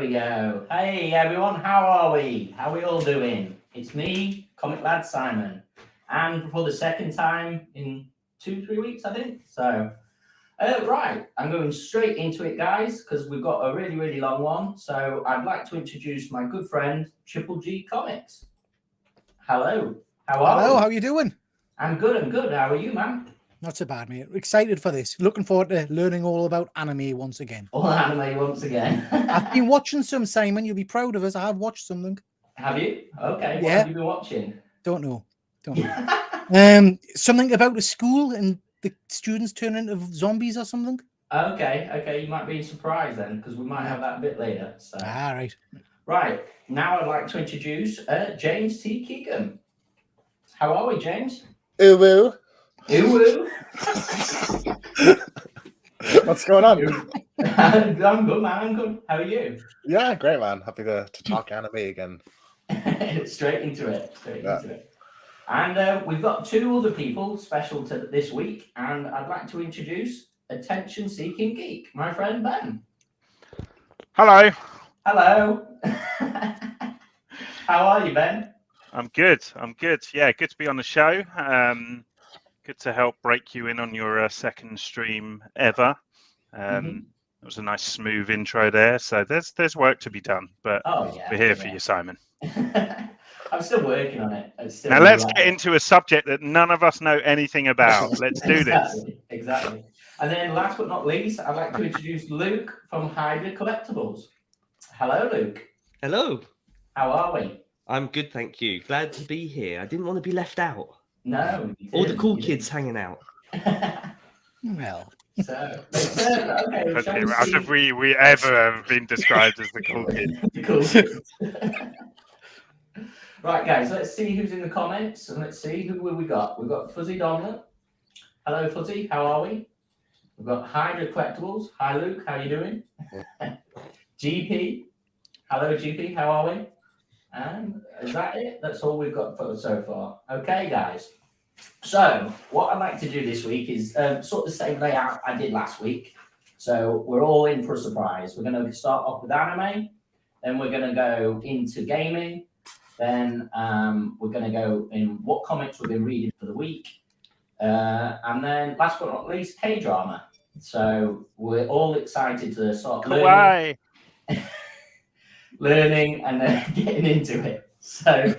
we go. Hey everyone, how are we? How are we all doing? It's me, ComicLad Simon, and for the second time in 2-3 weeks, I think. So, right, I'm going straight into it, guys, because we've got a really, really long one. So, I'd like to introduce my good friend, Triple G Comics. Hello, how are Hello, you? how you doing? I'm good, How are you, man? Not so bad, mate. Excited for this. Looking forward to learning all about anime once again. All anime once again. I've been watching some, Simon. You'll be proud of us. I have watched something. Have you? Okay, Yeah. What have you been watching? Don't know. Something about a school and the students turn into zombies or something. Okay. You might be surprised then, because we might have that a bit later. So. Right. Right. Now I'd like to introduce James T. Keegan. How are we, James? Ooh. What's going on? I'm good, man. I'm good. How are you? Yeah, great, man. Happy to talk anime again. Straight into it. And we've got two other people special to this week, and I'd like to introduce Attention Seeking Geek, my friend Ben. Hello. How are you, Ben? I'm good. Yeah, good to be on the show. Good to help break you in on your second stream ever. It was a nice smooth intro there. So there's work to be done, but we're here for you, Simon. I'm still working on it. Now let's get into a subject that none of us know anything about. Let's do this. Exactly. And then last but not least, I'd like to introduce Luke from Hydra Collectibles. Hello, Luke. Hello. How are we? I'm good, thank you. Glad to be here. I didn't want to be left out. No. All the cool kids hanging out. Well. So, okay. Have we ever been described as the cool kid? The cool kids. Right, guys, let's see who's in the comments, and let's see who we got. We've got Fuzzy Donlet. Hello, Fuzzy. How are we? We've got Hydra Collectibles. Hi, Luke. How you doing? GP. Hello, GP. How are we? And is that it? That's all we've got for so far. Okay, guys. So what I'd like to do this week is sort of the same layout I did last week. So we're all in for a surprise. We're going to start off with anime. Then we're going to go into gaming. Then we're going to go in what comics we've been reading for the week. And then last but not least, kdrama. So we're all excited to start learning and then getting into it. So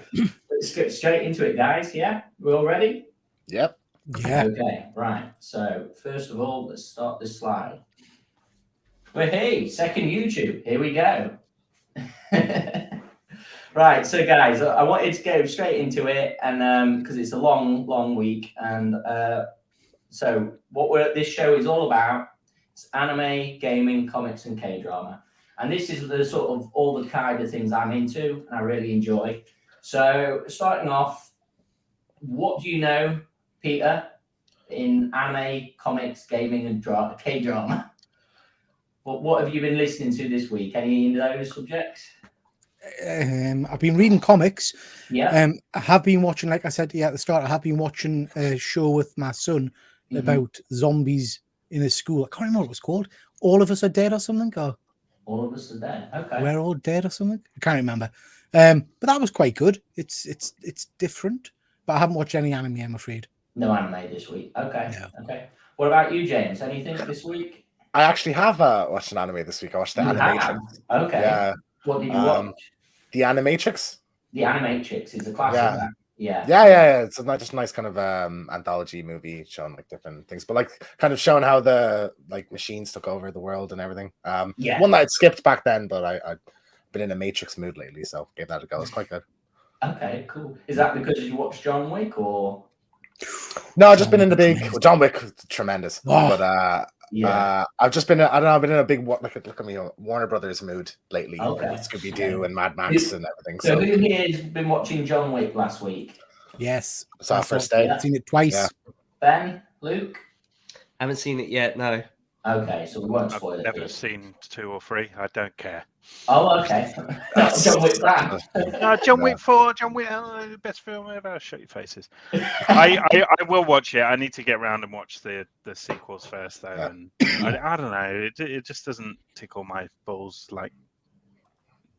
let's get straight into it, guys. Yeah, we're all ready? Yep. Yeah. Okay, right. So first of all, let's start this slide. Well, hey, second YouTube. Here we go. Right, so guys, I wanted to go straight into it, and because it's a long week, and so what this show is all about is anime, gaming, comics, and K-drama. And this is the sort of all the kind of things I'm into and I really enjoy. So starting off, what do you know, Peter, in anime, comics, gaming, and K-drama? What have you been listening to this week? Any of those subjects? I've been reading comics. Yeah. I have been watching, like I said at the start, I have been watching a show with my son about zombies in a school. I can't remember what it was called. All of Us Are Dead or something? Or All of Us Are Dead. Okay. We're All Dead or something? I can't remember. But that was quite good. It's different. But I haven't watched any anime, I'm afraid. No anime this week. Okay. No. Okay. What about you, James? Anything this week? I actually have watched an anime this week. I watched the Animatrix. Okay. Yeah. What did you watch? The Animatrix. The Animatrix is a classic. Yeah. It's just a nice kind of anthology movie showing like different things, but like kind of showing how the like machines took over the world and everything. One that I'd skipped back then, but I've been in a Matrix mood lately, so gave that a go. It's quite good. Okay, cool. Is that because you watched John Wick or? No, I've just been in the big John Wick, tremendous. Oh. But I've just been I've been in a big look at me Warner Brothers mood lately. Okay. With Scooby-Doo and Mad Max and everything. So who here has been watching John Wick last week? Yes. It's our first day. I've seen it twice. Yeah. Ben, Luke? Haven't seen it yet, no. Okay, so we won't spoil it. I've never seen 2 or 3. I don't care. Oh, okay. John Wick fan. John Wick 4, John Wick, best film ever. Shut your faces. I will watch it. I need to get around and watch the sequels first, though. And I don't know. It just doesn't tickle my balls like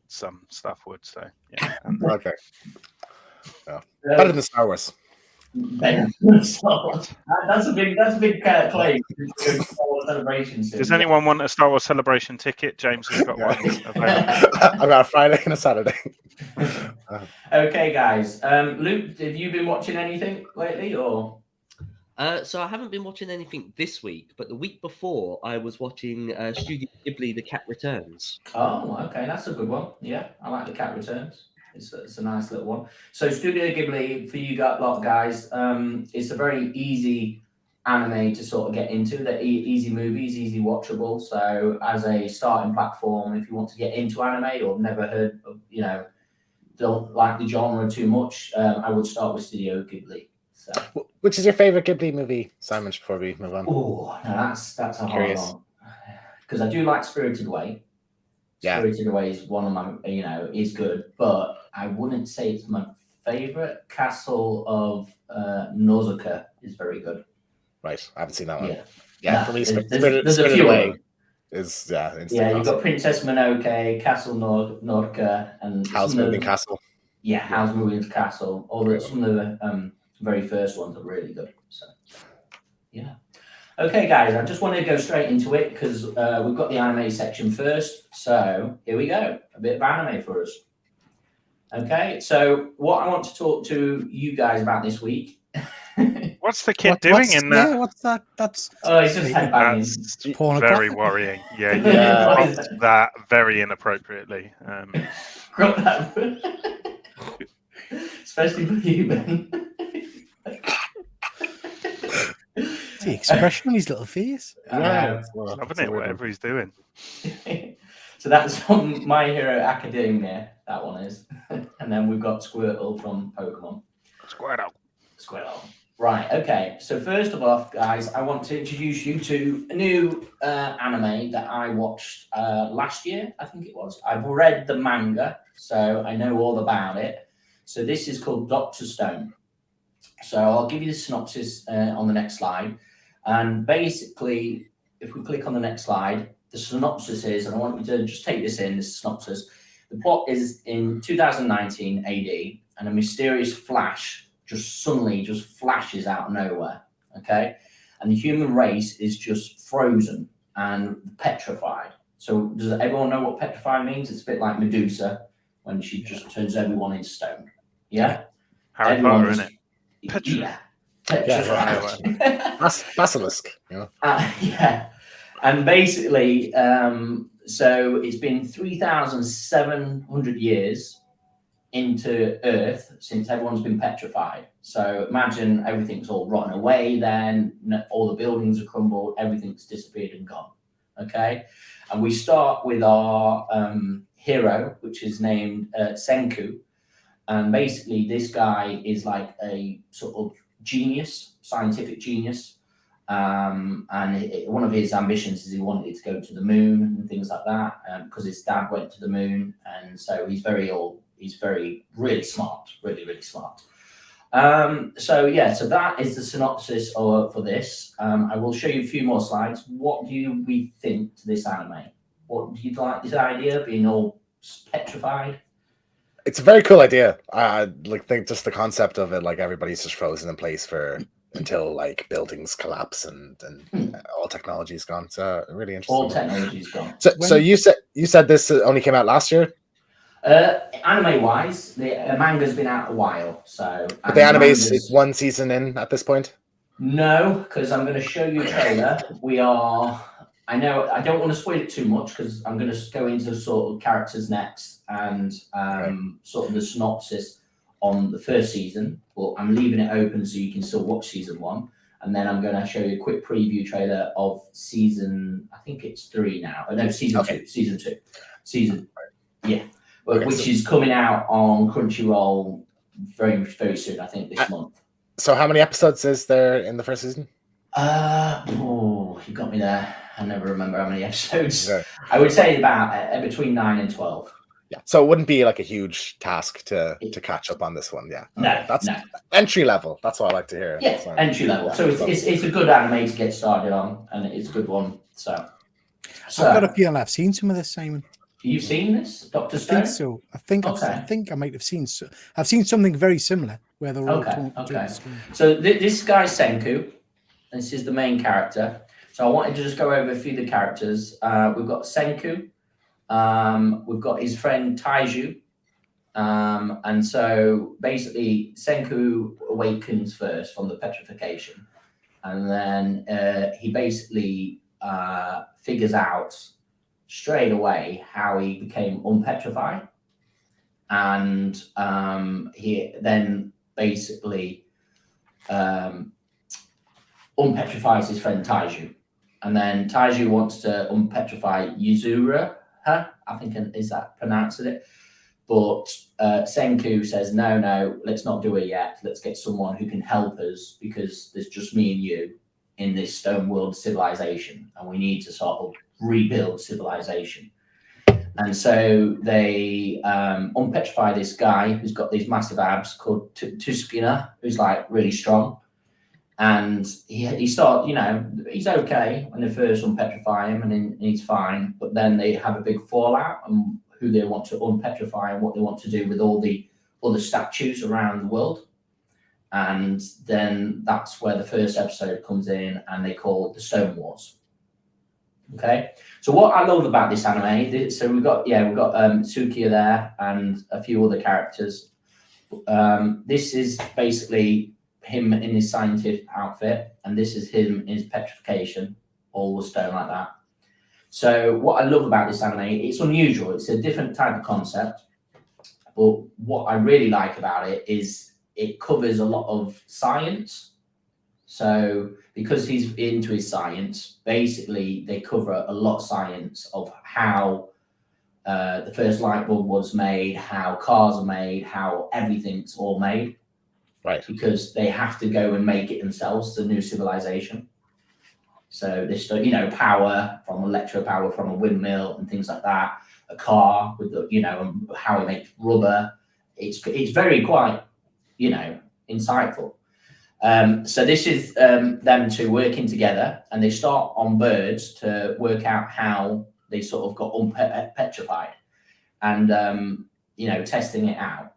some stuff would. So yeah. Okay. Yeah. Better than Star Wars. That's a big claim. Does anyone want a Star Wars celebration ticket? James has got one available. I've got a Friday and a Saturday. Okay, guys. Luke, have you been watching anything lately, or? So I haven't been watching anything this week, but the week before I was watching Studio Ghibli: The Cat Returns. Oh, okay, that's a good one. Yeah, I like The Cat Returns. It's a nice little one. So Studio Ghibli, for you lot guys, it's a very easy anime to sort of get into. They're easy movies, easy watchable. So as a starting platform, if you want to get into anime or never heard of, don't like the genre too much, I would start with Studio Ghibli. So. Which is your favorite Ghibli movie, Simon, before we move on? Oh, no, that's a hard one. Because I do like Spirited Away. Yeah. Spirited Away is one of my, is good, but I wouldn't say it's my favorite. Castle of Nausicaa is very good. Right, I haven't seen that one. Yeah, for me, there's a few Away is you've got Princess Mononoke, Castle Nausicaa, and Howl's Moving Castle. Yeah, Howl's Moving Castle. Although some of the very first ones are really good. So, yeah. Okay, guys, I just want to go straight into it because we've got the anime section first. So here we go. A bit of anime for us. Okay, so what I want to talk to you guys about this week. What's the kid doing in that? Yeah, what's that? That's he's just headbanging. Porn very o'clock. worrying. Yeah, you dropped that very inappropriately. Especially for you, Ben. The expression on his little face. Loving it, whatever he's doing. So that's from My Hero Academia, that one is. And then we've got Squirtle from Pokemon. Squirtle. Right, okay. So first of all, guys, I want to introduce you to a new anime that I watched last year, I think it was. I've read the manga, so I know all about it. So this is called Dr. Stone. So I'll give you the synopsis on the next slide. And basically, if we click on the next slide, the synopsis is, and I want you to just take this in, this synopsis. The plot is in 2019 AD, and a mysterious flash just suddenly flashes out of nowhere, okay? And the human race is just frozen and petrified. So does everyone know what petrified means? It's a bit like Medusa when she just turns everyone into stone. Yeah? Harry Potter, isn't it? Yeah. Basilisk. Yeah. And basically, so it's been 3,700 years into Earth since everyone's been petrified. So imagine everything's all rotten away then, all the buildings are crumbled, everything's disappeared and gone. Okay? And we start with our hero, which is named Senku. And basically this guy is like a sort of genius, scientific genius. And one of his ambitions is he wanted to go to the moon and things like that, because his dad went to the moon. And so he's really smart, really smart. So that is the synopsis for this. I will show you a few more slides. What do we think to this anime? What do you like this idea of being all petrified? It's a very cool idea. I think just the concept of it, like everybody's just frozen in place until like buildings collapse and all technology is gone. So really interesting. All technology is gone. So you said this only came out last year? Anime wise, the manga's been out a while. So but the anime is one season in at this point? No, because I'm going to show you a trailer. I know I don't want to spoil it too much because I'm going to go into sort of characters next and sort of the synopsis on the first season. But I'm leaving it open so you can still watch season 1. And then I'm going to show you a quick preview trailer of season, I think it's 3 now. Oh, no, season 2. Yeah. Which is coming out on Crunchyroll very, very soon, I think this month. So how many episodes is there in the first season? You got me there. I never remember how many episodes. Okay. I would say about between 9 and 12. Yeah. So it wouldn't be like a huge task to catch up on this one. Yeah. That's entry level. That's what I like to hear. Yeah, so, entry level. So it's a good anime to get started on, and it's a good one. So I've got a feeling I've seen some of this, Simon. You've seen this, Dr. I Stone? think so. I think Okay. I think I might have seen. I've seen something very similar where they're all talking to the story. So this guy's Senku. This is the main character. So I wanted to just go over a few of the characters. We've got Senku. We've got his friend Taiju. And so basically Senku awakens first from the petrification. And then he basically figures out straight away how he became unpetrified. And he then basically unpetrifies his friend Taiju. And then Taiju wants to unpetrify Yuzura. I think, is that pronouncing it? But Senku says, no, let's not do it yet. Let's get someone who can help us because there's just me and you in this stone world civilization. And we need to sort of rebuild civilization. And so they unpetrify this guy who's got these massive abs called Tuskina, who's like really strong. And he starts, he's okay when they first unpetrify him and he's fine. But then they have a big fallout and who they want to unpetrify and what they want to do with all the other statues around the world. And then that's where the first episode comes in and they call it the Stone Wars. Okay, so what I love about this anime, so we've got Tsukiya there and a few other characters. This is basically him in his scientific outfit, and this is him in his petrification, all the stone like that. So what I love about this anime, it's unusual. It's a different type of concept, but what I really like about it is it covers a lot of science. So because he's into his science, basically they cover a lot of science of how the first light bulb was made, how cars are made, how everything's all made. Right. Because they have to go and make it themselves, the new civilization. So this, power from electro-power from a windmill and things like that, a car with the, and how it makes rubber. It's very quite, insightful. So this is them two working together, and they start on birds to work out how they sort of got unpetrified, and testing it out.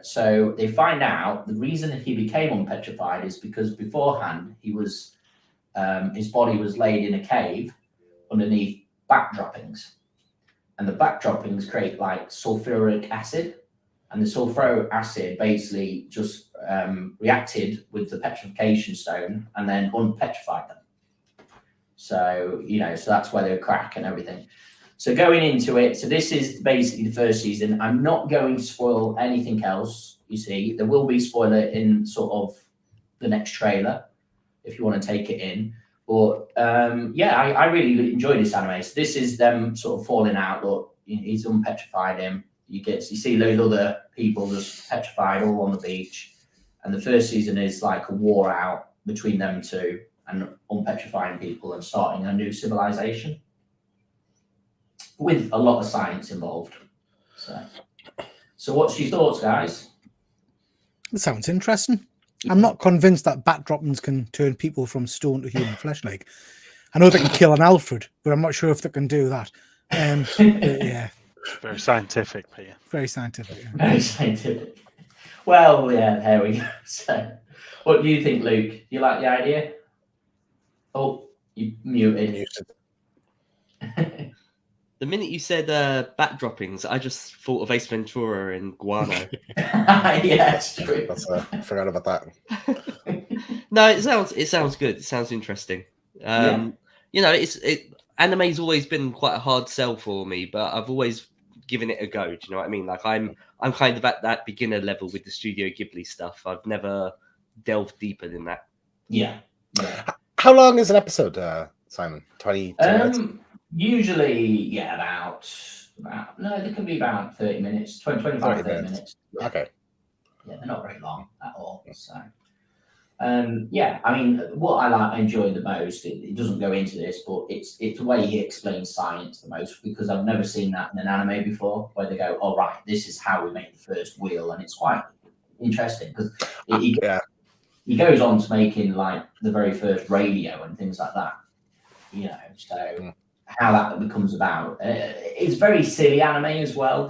So they find out the reason he became unpetrified is because beforehand he was his body was laid in a cave underneath backdroppings, and the backdroppings create like sulfuric acid, and the sulfuric acid basically just reacted with the petrification stone and then unpetrified them. So so that's where they crack and everything. So going into it, so this is basically the first season. I'm not going to spoil anything else. You see, there will be spoiler in sort of the next trailer if you want to take it in. But I really enjoy this anime. So this is them sort of falling out. Look, he's unpetrified him. You see those other people just petrified all on the beach. And the first season is like a war out between them two and unpetrifying people and starting a new civilization, with a lot of science involved. So what's your thoughts, guys? That sounds interesting. I'm not convinced that backdroppings can turn people from stone to human flesh. Like, I know they can kill an Alfred, but I'm not sure if they can do that. Yeah. Very scientific, Peter. Very scientific. Yeah. Very scientific. Well, yeah, there we go. So, what do you think, Luke? Do you like the idea? Oh, you muted. The minute you said backdroppings, I just thought of Ace Ventura and Guano. Yeah, it's true. I forgot about that. No, it sounds good. It sounds interesting. Anime's always been quite a hard sell for me, but I've always given it a go. Do you know what I mean? Like I'm kind of at that beginner level with the Studio Ghibli stuff. I've never delved deeper than that. Yeah. How long is an episode, Simon? 20 minutes? Usually, about they can be about 30 minutes, 25, 30 minutes. Okay. Yeah, they're not very long at all. So, I mean, what I enjoy the most, it doesn't go into this, but it's the way he explains science the most, because I've never seen that in an anime before, where they go, "Oh, right, this is how we make the first wheel," and it's quite interesting because he goes on to making like the very first radio and things like that. So how that becomes about. It's very silly anime as well.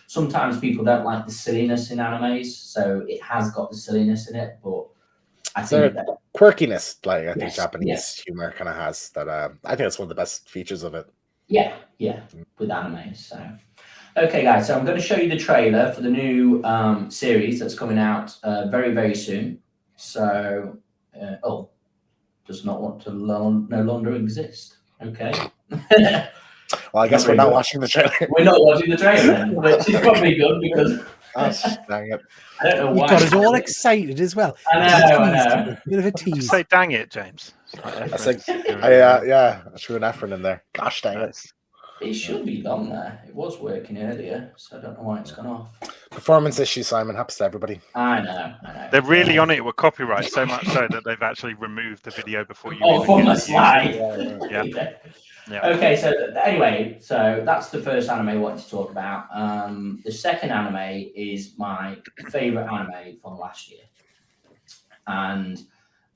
Sometimes people don't like the silliness in animes, so it has got the silliness in it, but I think that quirkiness, like I think Yes, Japanese yes. humor kind of has that. I think that's one of the best features of it. Yeah, with animes. So, okay, guys. So I'm going to show you the trailer for the new series that's coming out very, very soon. So, does not want to no longer exist. Okay. Well, I guess we're not watching the trailer. We're not watching the trailer then, which is probably good because Gosh, dang it. I don't know You why. got us all excited as well. I know. Bit of a tease. Say dang it, James. I think, yeah, I threw an effort in there. Gosh, dang it. It should be on there. It was working earlier, so I don't know why it's gone off. Performance issue, Simon. Happens to everybody. I know. They're really on it with copyright, so much so that they've actually removed the video before you. Oh, from the slide. Yeah. Okay, so anyway, so that's the first anime I wanted to talk about. The second anime is my favorite anime from last year, and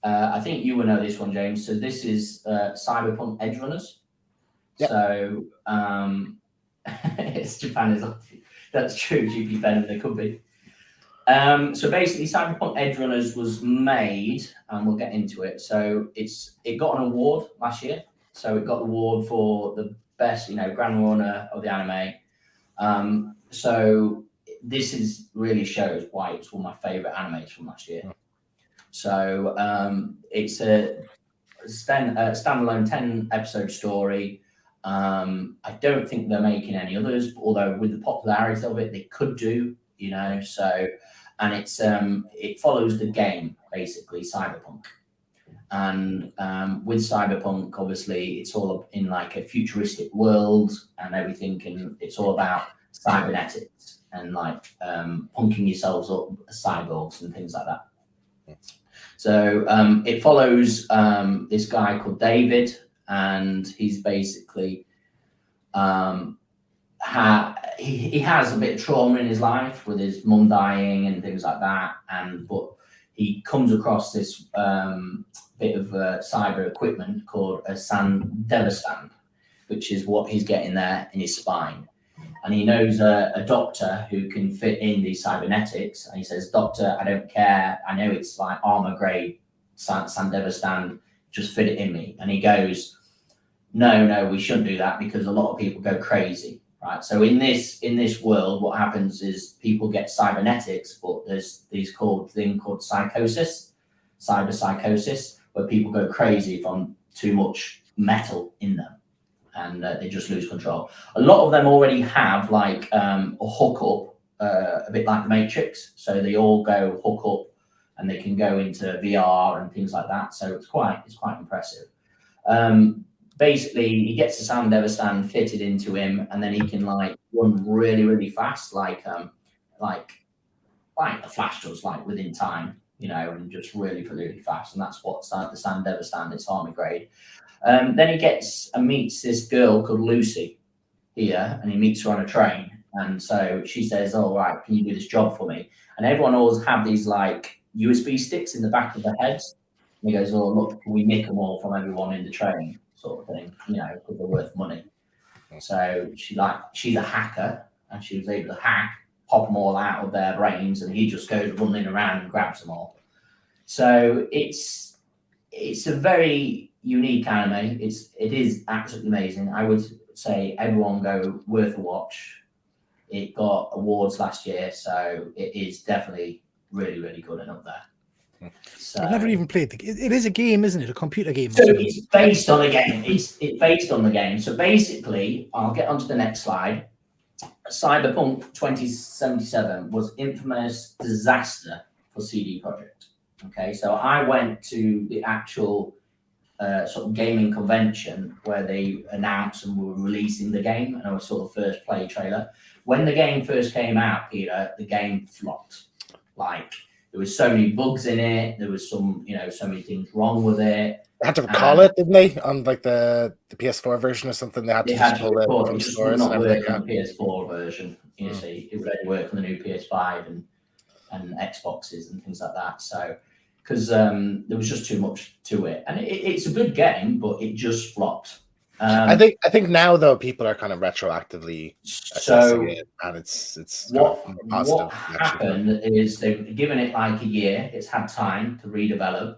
I think you will know this one, James. So this is Cyberpunk Edge Runners. Yep. So it's Japan is that's true. GP better than they could be. So basically, Cyberpunk Edge Runners was made, and we'll get into it. So it got an award last year. So it got the award for the best, grand runner of the anime. So this really shows why it's one of my favorite animes from last year. So it's a standalone 10-episode story. I don't think they're making any others, although with the popularity of it, they could do, So, and it follows the game basically, Cyberpunk. And with Cyberpunk, obviously, it's all in like a futuristic world and everything, and it's all about cybernetics and like punking yourselves up as cyborgs and things like that. So it follows this guy called David, and he's basically he has a bit of trauma in his life with his mum dying and things like that, but he comes across this bit of cyber equipment called a Sandevastand, which is what he's getting there in his spine. And he knows a doctor who can fit in these cybernetics. And he says, "Doctor, I don't care. I know it's like armor grade Sandevastand. Just fit it in me." And he goes, No, we shouldn't do that because a lot of people go crazy, right? So in this world, what happens is people get cybernetics, but there's thing called psychosis, cyber psychosis, where people go crazy from too much metal in them, and they just lose control. A lot of them already have like a hookup, a bit like the Matrix. So they all go hook up, and they can go into VR and things like that. So it's quite impressive. Basically, he gets the Sandevastand fitted into him, and then he can like run really, really fast, like the Flash does, like within time, and just really, really fast. And that's what the Sandevastand is, army grade. Then he gets and meets this girl called Lucy here, and he meets her on a train. And so she says, "Oh, right, can you do this job for me?" And everyone always have these like USB sticks in the back of their heads. And he goes, "Oh, look, can we nick them all from everyone in the train?" Sort of thing, because they're worth money. So she's a hacker, and she was able to pop them all out of their brains, and he just goes running around and grabs them all. So it's a very unique anime. It is absolutely amazing. I would say everyone go worth a watch. It got awards last year, so it is definitely really, really good and up there. So, I've never even played it is a game, isn't it? A computer game. So it's based on a game. It's based on the game. So basically, I'll get onto the next slide. Cyberpunk 2077 was infamous disaster for CD Projekt. Okay, so I went to the actual sort of gaming convention where they announced and were releasing the game, and I was sort of first play trailer. When the game first came out, Peter, the game flopped. Like, there was so many bugs in it. There was so many things wrong with it. They had to recall it, didn't they? On like the PS4 version or something. They had to just pull it from stores and everything. On the PS4 version. You see, it would only work on the new PS5 and Xboxes and things like that. So, because there was just too much to it. And it's a good game, but it just flopped. I think now though people are kind of retroactively assessing it, and it's what kind of positive. what happened is they've given it like a year. It's had time to redevelop.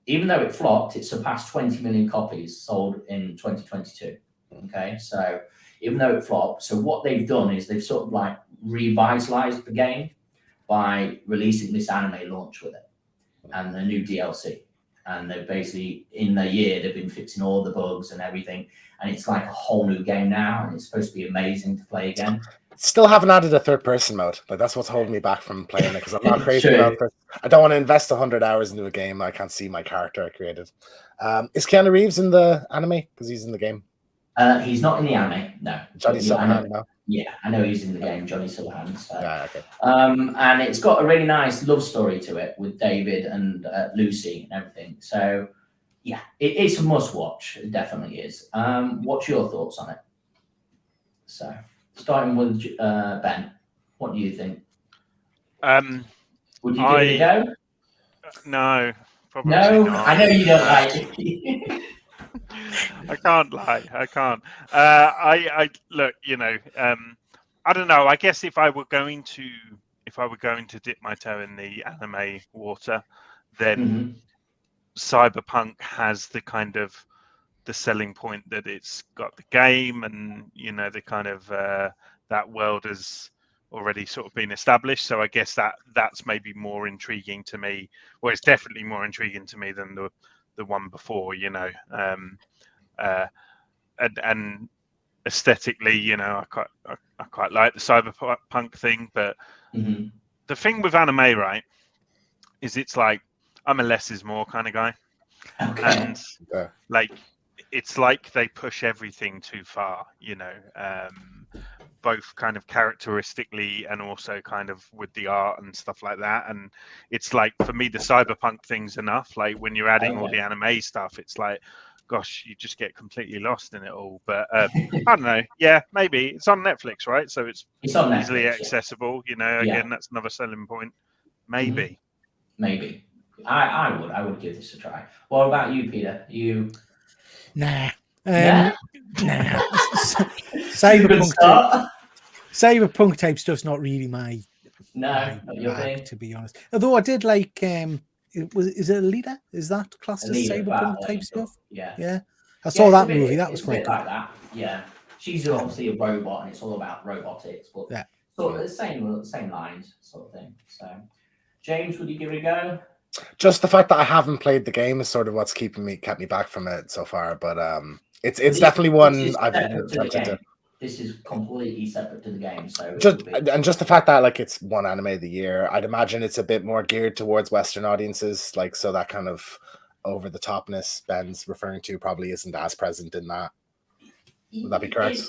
Even though it flopped, it surpassed 20 million copies sold in 2022. Okay, so even though it flopped, so what they've done is they've sort of like revitalized the game by releasing this anime launch with it and the new DLC. And they've basically, in the year, they've been fixing all the bugs and everything. And it's like a whole new game now, and it's supposed to be amazing to play again. Still haven't added a third-person mode. Like that's what's holding me back from playing it, because I'm not crazy about it. I don't want to invest 100 hours into a game I can't see my character I created. Is Keanu Reeves in the anime? Because he's in the game. He's not in the anime, no. Johnny Silverhand, no? Yeah, I know he's in the game, Johnny Silverhand. So. Yeah, okay. And it's got a really nice love story to it with David and Lucy and everything. So, yeah, it's a must-watch. It definitely is. What's your thoughts on it? So, starting with Ben, what do you think? Would you give it a go? No, probably not. I know you don't like it. I can't lie. I can't. I look. I don't know. I guess if I were going to dip my toe in the anime water, then Cyberpunk has the kind of the selling point that it's got the game, and the kind of that world has already sort of been established. So I guess that's maybe more intriguing to me. Well, it's definitely more intriguing to me than the one before. And aesthetically, I quite like the cyberpunk thing, but the thing with anime, right, is it's like I'm a less is more kind of guy, and like it's like they push everything too far, both kind of characteristically and also kind of with the art and stuff like that. And it's like, for me, the cyberpunk thing's enough. Like when you're adding all the anime stuff, it's like, gosh, you just get completely lost in it all. But I don't know. Yeah, maybe it's on Netflix, right? So it's easily Netflix, accessible. Again, that's another selling point. Maybe. Maybe. I would give this a try. What about you, Peter? Nah. Cyberpunk type stuff's not really my bag, to be honest. Although I did like is it Alita? Is that classed as cyberpunk type stuff? Yeah. I saw that movie. That was quite good. Like that. Yeah. She's obviously a robot, and it's all about robotics, but sort of the same lines, sort of thing. So, James, would you give it a go? Just the fact that I haven't played the game is sort of what's kept me back from it so far. But it's definitely one I've been tempted to. This is completely separate to the game, so just the fact that like it's one anime of the year, I'd imagine it's a bit more geared towards Western audiences, like, so that kind of over the topness Ben's referring to probably isn't as present in that. Would that be correct?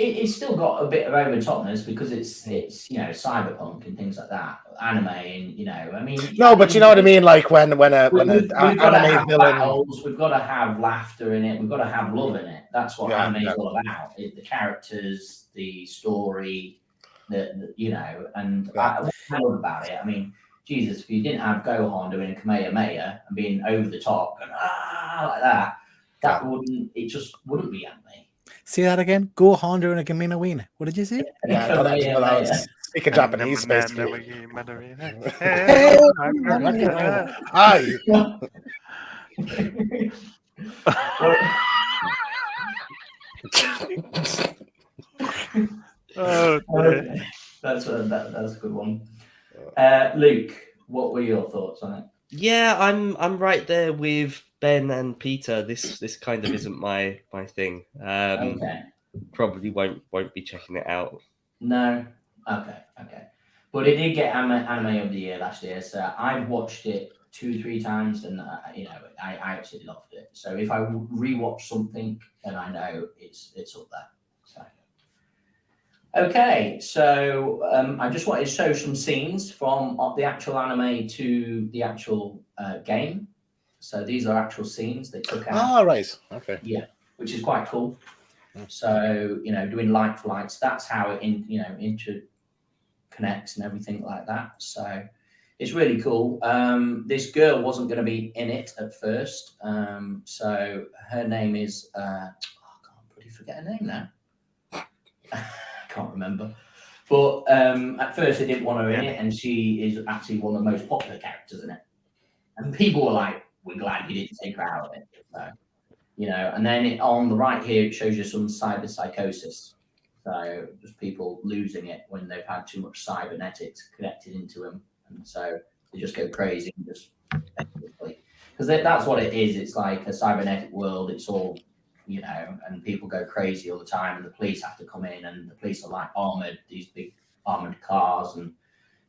It's still got a bit of over topness because it's cyberpunk and things like that, anime, and I mean. No, but you know what I mean. Like when an anime villain, battles, we've got to have laughter in it. We've got to have love in it. That's what anime is all about. The characters, the story, and what I love about it. I mean, Jesus, if you didn't have Gohan doing a Kamehameha and being over the top and like that it just wouldn't be anime. See that again? Gohan doing a Kamehameha. What did you say? Yeah, I was speaking Japanese, basically. That's a good one. Luke, what were your thoughts on it? Yeah, I'm right there with Ben and Peter. This kind of isn't my thing. Probably won't be checking it out. No. Okay. But it did get anime of the year last year, so I've watched it 2-3 times, and I absolutely loved it. So if I rewatch something, then I know it's up there. So. Okay, so I just wanted to show some scenes from the actual anime to the actual game. So these are actual scenes they took out. Right. Okay. Yeah, which is quite cool. So doing like for likes, that's how it interconnects and everything like that. So It's really cool. This girl wasn't going to be in it at first. So her name is, I can't pretty forget her name now. I can't remember. But at first they didn't want her in it, and she is actually one of the most popular characters in it. And people were like, we're glad you didn't take her out of it. So, and then on the right here, it shows you some cyber psychosis. So just people losing it when they've had too much cybernetics connected into them. And so they just go crazy and just because that's what it is. It's like a cybernetic world. It's all, and people go crazy all the time, and the police have to come in, and the police are like these big armored cars, and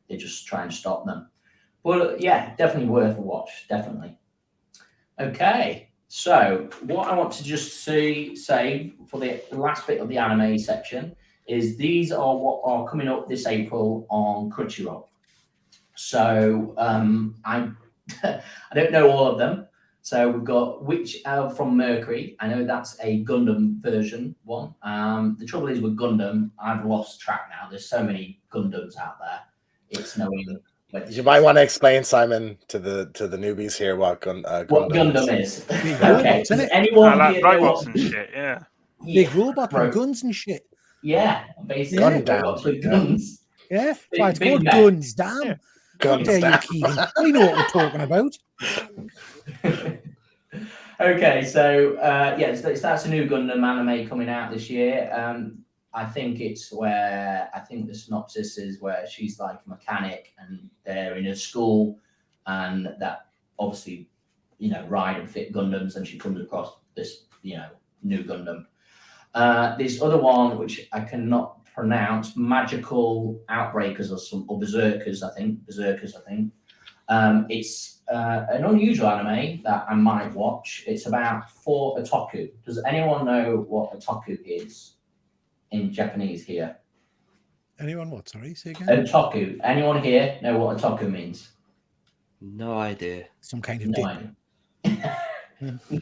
they just try and stop them. But yeah, definitely worth a watch. Definitely. Okay, so what I want to just say for the last bit of the anime section is these are what are coming up this April on Crunchyroll. So I don't know all of them. So we've got Witch from Mercury. I know that's a Gundam version one. The trouble is with Gundam, I've lost track now. There's so many Gundams out there. It's knowing. You might want to explain, Simon, to the newbies here what Gundam is. Okay, does anyone like robots and shit? Yeah. Big robot with guns and shit. Yeah, basically robots with guns. Yeah, it's called guns. Damn. Yeah. How dare you, Keegan? I know what we're talking about. Okay, so that's a new Gundam anime coming out this year. I think the synopsis is where she's like a mechanic and they're in a school, and that obviously, ride and fit Gundams, and she comes across this, new Gundam. This other one, which I cannot pronounce, Magical Outbreakers or Berserkers, I think. It's an unusual anime that I might watch. It's about 4 otaku. Does anyone know what otaku is in Japanese here? Anyone what? Sorry, say again. Otaku. Anyone here know what otaku means? No idea. Some kind of dip.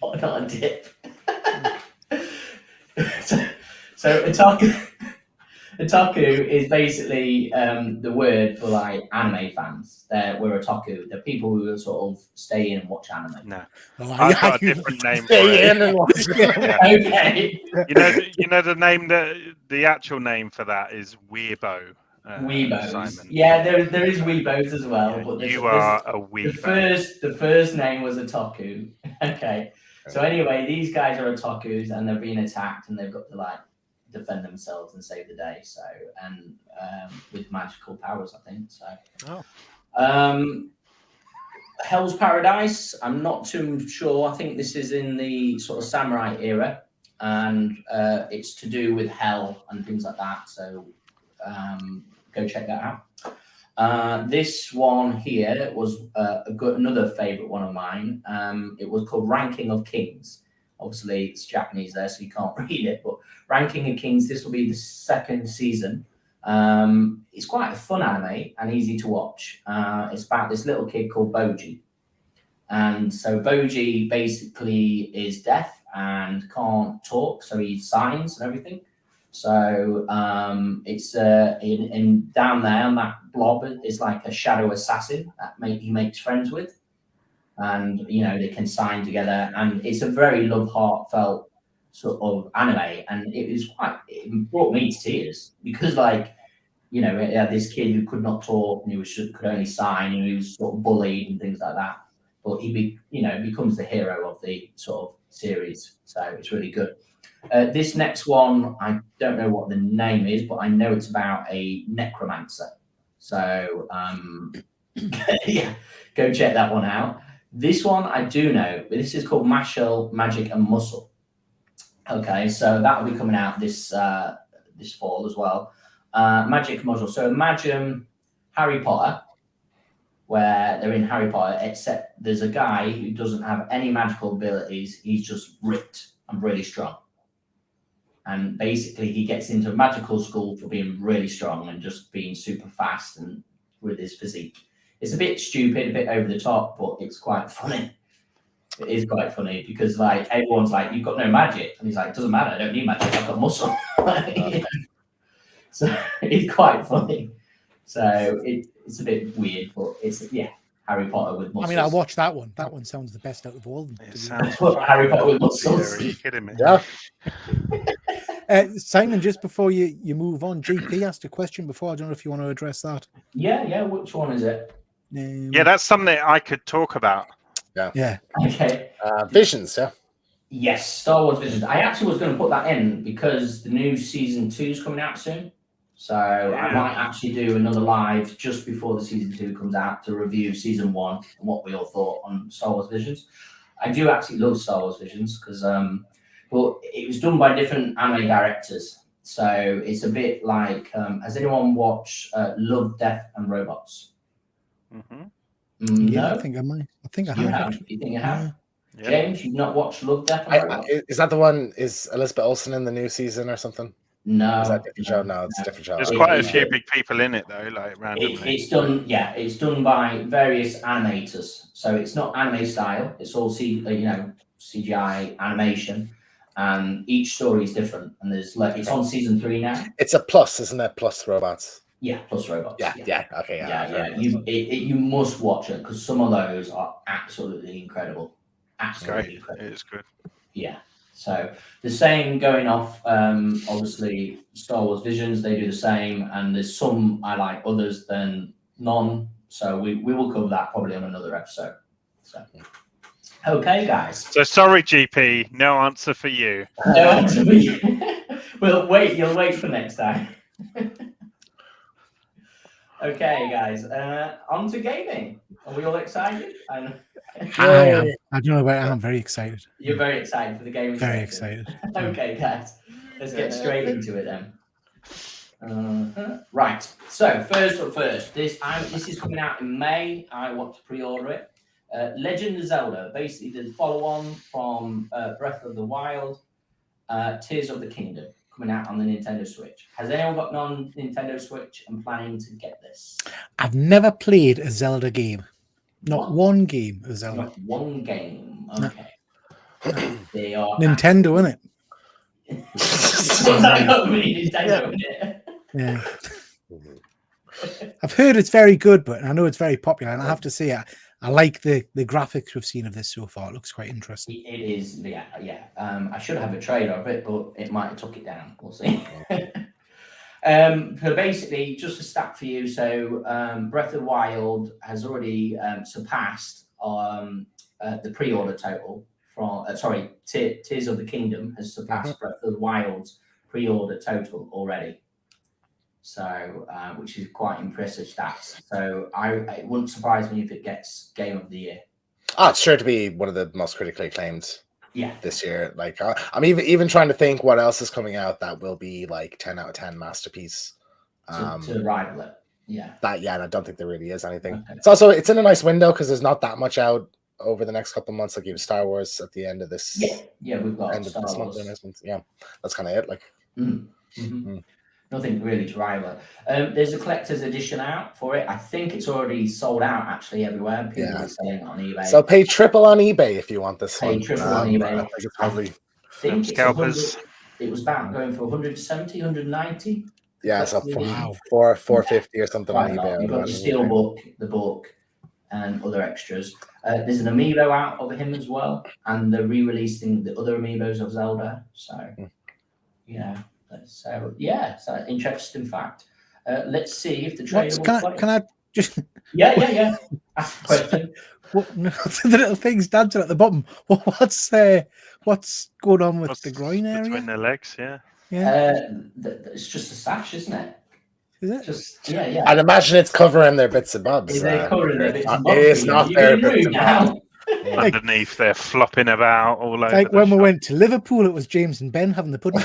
Not a dip. So otaku is basically the word for like anime fans. We're otaku. They're people who sort of stay in and watch anime. No, I've got a different name for Stay it. in and watch it. Yeah. Okay. You know the name the actual name for that is Weebo. Weebos. Simon. Yeah, there is Weebos as well. Yeah, but you are a Weebo. The first name was otaku. Okay. So anyway, these guys are otakus and they're being attacked and they've got to like defend themselves and save the day. So with magical powers, I think. So Hell's Paradise, I'm not too sure. I think this is in the sort of samurai era, and it's to do with hell and things like that. So go check that out. This one here was another favorite one of mine. It was called Ranking of Kings. Obviously, it's Japanese there, so you can't read it. But Ranking of Kings, this will be the 2nd season. It's quite a fun anime and easy to watch. It's about this little kid called Boji. And so Boji basically is deaf and can't talk, so he signs and everything. So it's in down there on that blob is like a shadow assassin that he makes friends with. And, they can sign together. And it's a very heartfelt sort of anime. And it brought me to tears because, like, it had this kid who could not talk and could only sign, and he was sort of bullied and things like that. But he becomes the hero of the sort of series. So it's really good. This next one, I don't know what the name is, but I know it's about a necromancer. So, yeah, go check that one out. This one I do know. This is called Martial Magic and Muscle. Okay, so that will be coming out this fall as well. Magic Muscle. So imagine Harry Potter, where they're in Harry Potter, except there's a guy who doesn't have any magical abilities. He's just ripped and really strong. And basically he gets into magical school for being really strong and just being super fast and with his physique. It's a bit stupid, a bit over the top, but it's quite funny. It is quite funny because like everyone's like, you've got no magic. And he's like, it doesn't matter, I don't need magic, I've got muscle. So it's quite funny. So it's a bit weird, but it's Harry Potter with muscles. I mean, I watched that one. That one sounds the best out of all of them. It to be sounds Well, Harry Potter with fucking muscles. Are you kidding me? Yeah. Simon, just before you move on, GP asked a question before. I don't know if you want to address that. Yeah. Which one is it? Yeah, that's something I could talk about. Yeah. Okay. Visions, yeah. Yes, Star Wars Visions. I actually was going to put that in because the new season 2 is coming out soon. So I might actually do another live just before the season 2 comes out to review season 1 and what we all thought on Star Wars Visions. I do actually love Star Wars Visions because, but it was done by different anime directors. So it's a bit like, has anyone watched Love, Death and Robots? Mm-hmm. Yeah, No? I think I might. I think I You have. have? Actually. You think you have? Yeah. Yeah. James, you've not watched Love, Death and Robots? Is that the one? Is Elizabeth Olsen in the new season or something? No. Is that a different show? No, it's a different show. There's Okay. quite a It's few good. big people in it though, like randomly. It's done, it's done by various animators. So it's not anime style. It's all CGI animation, and each story is different. And there's it's on season 3 now. It's a plus, isn't it? Plus robots. Yeah, plus robots. Yeah. Okay. Yeah. You must watch it because some of those are absolutely incredible. Absolutely Great. incredible. It is good. Yeah. So the same going off, obviously Star Wars Visions, they do the same, and there's some I like, others than none. So we will cover that probably on another episode. So okay, guys. So sorry, GP, no answer for you. No answer for you. You'll wait for next time. Okay, guys. On to gaming. Are we all excited? I am. I don't know about I'm very excited. You're very excited for the gaming. Very section. excited. Okay, guys. Let's get straight into it then. Right. So first, this is coming out in May. I want to pre-order it. Legend of Zelda, basically the follow-on from Breath of the Wild, Tears of the Kingdom, coming out on the Nintendo Switch. Has anyone got non-Nintendo Switch and planning to get this? I've never played a Zelda game. Not one game of Zelda. Not one game. Okay. They are Nintendo, isn't it? Nintendo, isn't it? Yeah. I've heard it's very good, but I know it's very popular, and I have to say, I like the graphics we've seen of this so far. It looks quite interesting. It is, yeah. I should have a trailer of it, but it might have took it down. We'll see. So basically, just a stat for you. So Breath of the Wild has already surpassed the pre-order total from. Tears of the Kingdom has surpassed Breath of the Wild's pre-order total already. So, which is quite impressive stats. So, it wouldn't surprise me if it gets Game of the Year. Oh, it's sure to be one of the most critically acclaimed. Yeah. This year, like I'm even trying to think what else is coming out that will be like 10 out of 10 masterpiece. To rival it. Yeah. And I don't think there really is anything. Okay. It's in a nice window because there's not that much out over the next couple of months. Like you have Star Wars at the end of this. Yeah, we've got end Star of this Wars. month. Yeah, that's kind of it. Like. Nothing really to rival it. There's a collector's edition out for it. I think it's already sold out actually everywhere. People are selling it on eBay. So pay triple on eBay if you want this pay one. Triple on eBay. I think it's probably. Think Scalpers. It was about going for 170, 190. Yeah, so Wow. 450 or something on Quite a lot. eBay. You've got the steel the book, and other extras. There's an amiibo out of him as well, and they're re-releasing the other amiibos of Zelda. So, so interesting fact. Let's see if the trailer. Can I just? Yeah. Ask a question. The little things dancing at the bottom. What's going on with the groin area? Between their legs, yeah. It's just a sash, isn't it? Is it? Just yeah. I'd imagine it's covering their bits and bobs. Is it covering their bits and bobs? It is not their bits and bobs. Underneath, they're flopping about all over. Like when we went to Liverpool, it was James and Ben having the pudding.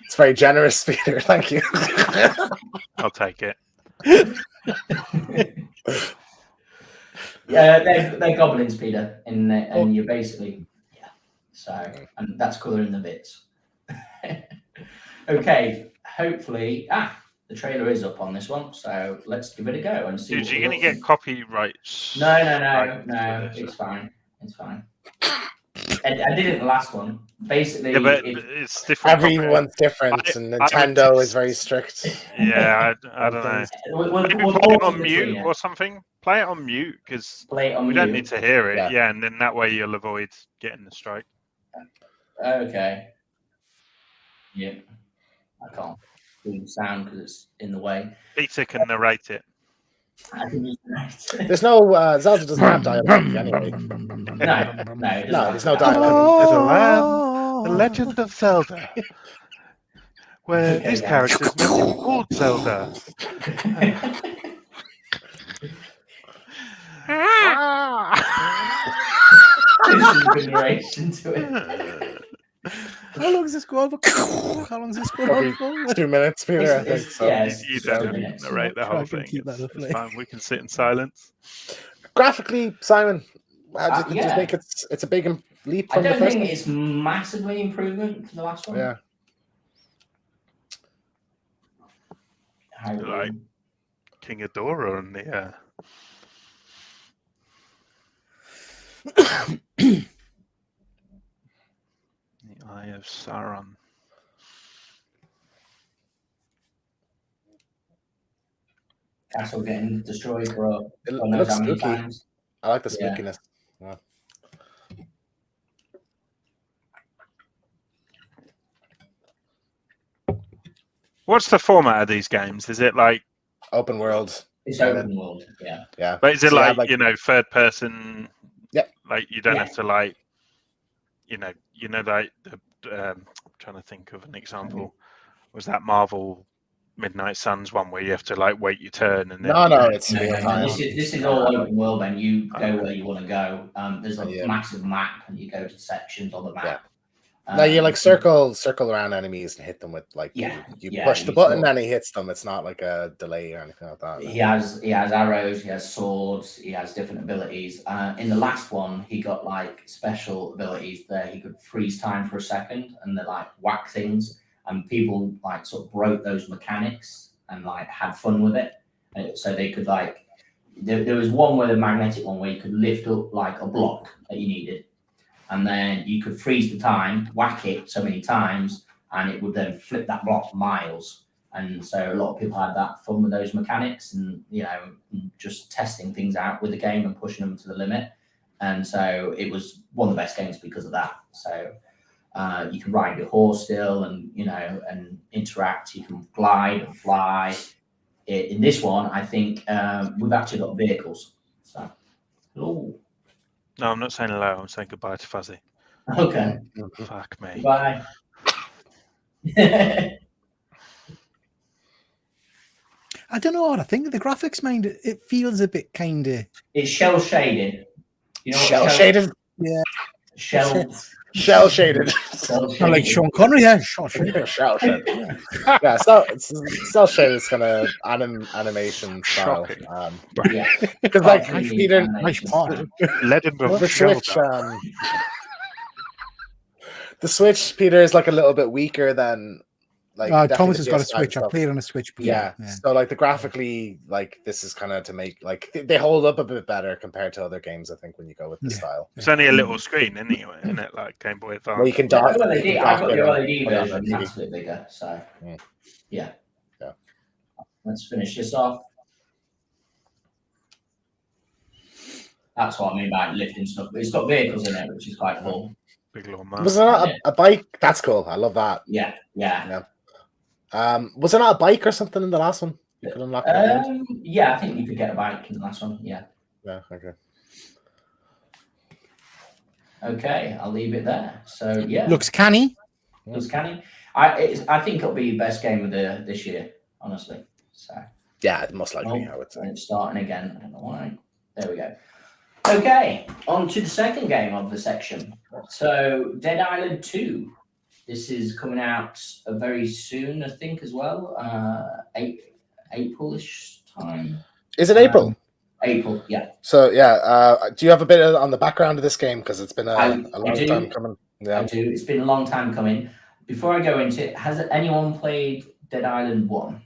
It's very generous, Peter. Thank you. I'll take it. Yeah, they're goblins, Peter, and you're basically So, and that's colouring the bits. Okay, hopefully, the trailer is up on this one, so let's give it a go and see. Dude, you're going to get copyrights. No, it's fine. It's fine. I did it in the last one. Basically, Yeah, but it's different. Everyone's different, and Nintendo is very strict. Yeah, I don't know. Maybe play it on mute or something. Play it on mute because we don't need to hear it. Yeah, and then that way you'll avoid getting the strike. Okay. Yeah, I can't do sound because it's in the way. Peter can narrate it. There's no Zelda doesn't have dialogue anyway. No, there's no dialogue. There's a land, the Legend of Zelda, where these characters met old Zelda. narration to it. How long does this go on for? How long does this go on for? 2 minutes, Peter. I think so. You don't narrate the whole thing. It's fine. We can sit in silence. Graphically, Simon, how do you think it's a big leap from the first one? I don't think it's massively improvement from the last one. Yeah. Like King Adora on the the Eye of Sauron. Castle getting destroyed for it looks spooky. Times. I like the spookiness. Yeah. What's the format of these games? Is it like open world? It's open world, yeah. Yeah. But is it third person? Yeah. Like you don't have to like, like the I'm trying to think of an example. Was that Marvel Midnight Suns one where you have to like wait your turn and then it's real time. This is all open world, and you go where you want to go. There's a massive map, and you go to sections on the map. Yeah. No, you like circle around enemies and hit them with like you push the button and he hits them. It's not like a delay or anything like that. He has arrows, he has swords, he has different abilities. In the last one, he got like special abilities there. He could freeze time for a second and then like whack things, and people like sort of broke those mechanics and like had fun with it. And so they could like there was one where the magnetic one where you could lift up like a block that you needed. And then you could freeze the time, whack it so many times, and it would then flip that block miles. And so a lot of people had that fun with those mechanics and, just testing things out with the game and pushing them to the limit. And so it was one of the best games because of that. So you can ride your horse still and, and interact. You can glide and fly. In this one, I think we've actually got vehicles. So, No, I'm not saying hello. I'm saying goodbye to Fuzzy. Okay. Fuck me. Bye. I don't know what I think of the graphics, mind. It feels a bit kind of. It's shell shaded. Shell shaded? Yeah. Shell shaded. Not like Sean Connery, yeah. Shell shaded. Yeah, so it's cell shaded. It's kind of animation style. Because like Peter, Legend of the Switch. The Switch, Peter, is like a little bit weaker than like. Thomas has got a Switch. I played on a Switch before. Yeah. So like the graphically, like this is kind of to make like they hold up a bit better compared to other games. I think when you go with the style, it's only a little screen, isn't it? Like Game Boy Advance. Well, you can dock. I've got the LED version. That's a bit bigger. So yeah. Let's finish this off. That's what I mean by lifting stuff. But it's got vehicles in it, which is quite cool. Big long was there not a bike? That's cool. I love that. Yeah. Was there not a bike or something in the last one? You could unlock it. Yeah, I think you could get a bike in the last one. Yeah. Yeah. Okay. Okay, I'll leave it there. So yeah. Looks canny. I think it'll be the best game of this year, honestly. So. Yeah, most likely. I would say. It's starting again. I don't know why. There we go. Okay, on to the second game of the section. So, Dead Island 2. This is coming out very soon, I think, as well. April-ish time. Is it April? April, yeah. So, do you have a bit on the background of this game? Because it's been a long time coming. Yeah. I do. It's been a long time coming. Before I go into it, has anyone played Dead Island 1?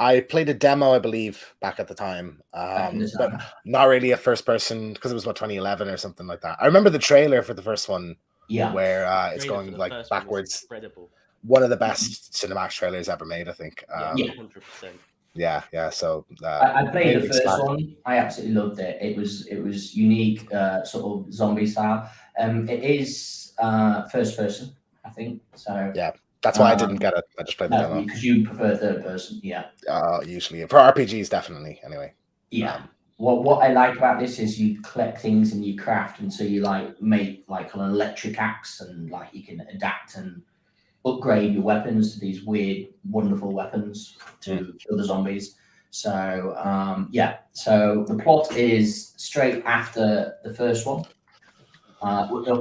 I played a demo, I believe, back at the time, but not really a first person because it was 2011 or something like that. I remember the trailer for the first one Yeah. where it's Trailer for going the like first one was backwards. incredible. One of the best cinematic trailers ever made, I think. Yeah, Yeah. 100%. Yeah. So I played the big first splash. one. I absolutely loved it. It was unique, sort of zombie style. It is first person, I think. So Yeah, that's why I didn't get it. I just played the demo. because you prefer third person. Yeah. Usually for RPGs, definitely. Anyway. Yeah. What I like about this is you collect things and you craft, and so you like make like an electric axe, and like you can adapt and upgrade your weapons to these weird, wonderful weapons to kill the zombies. So so the plot is straight after the first one.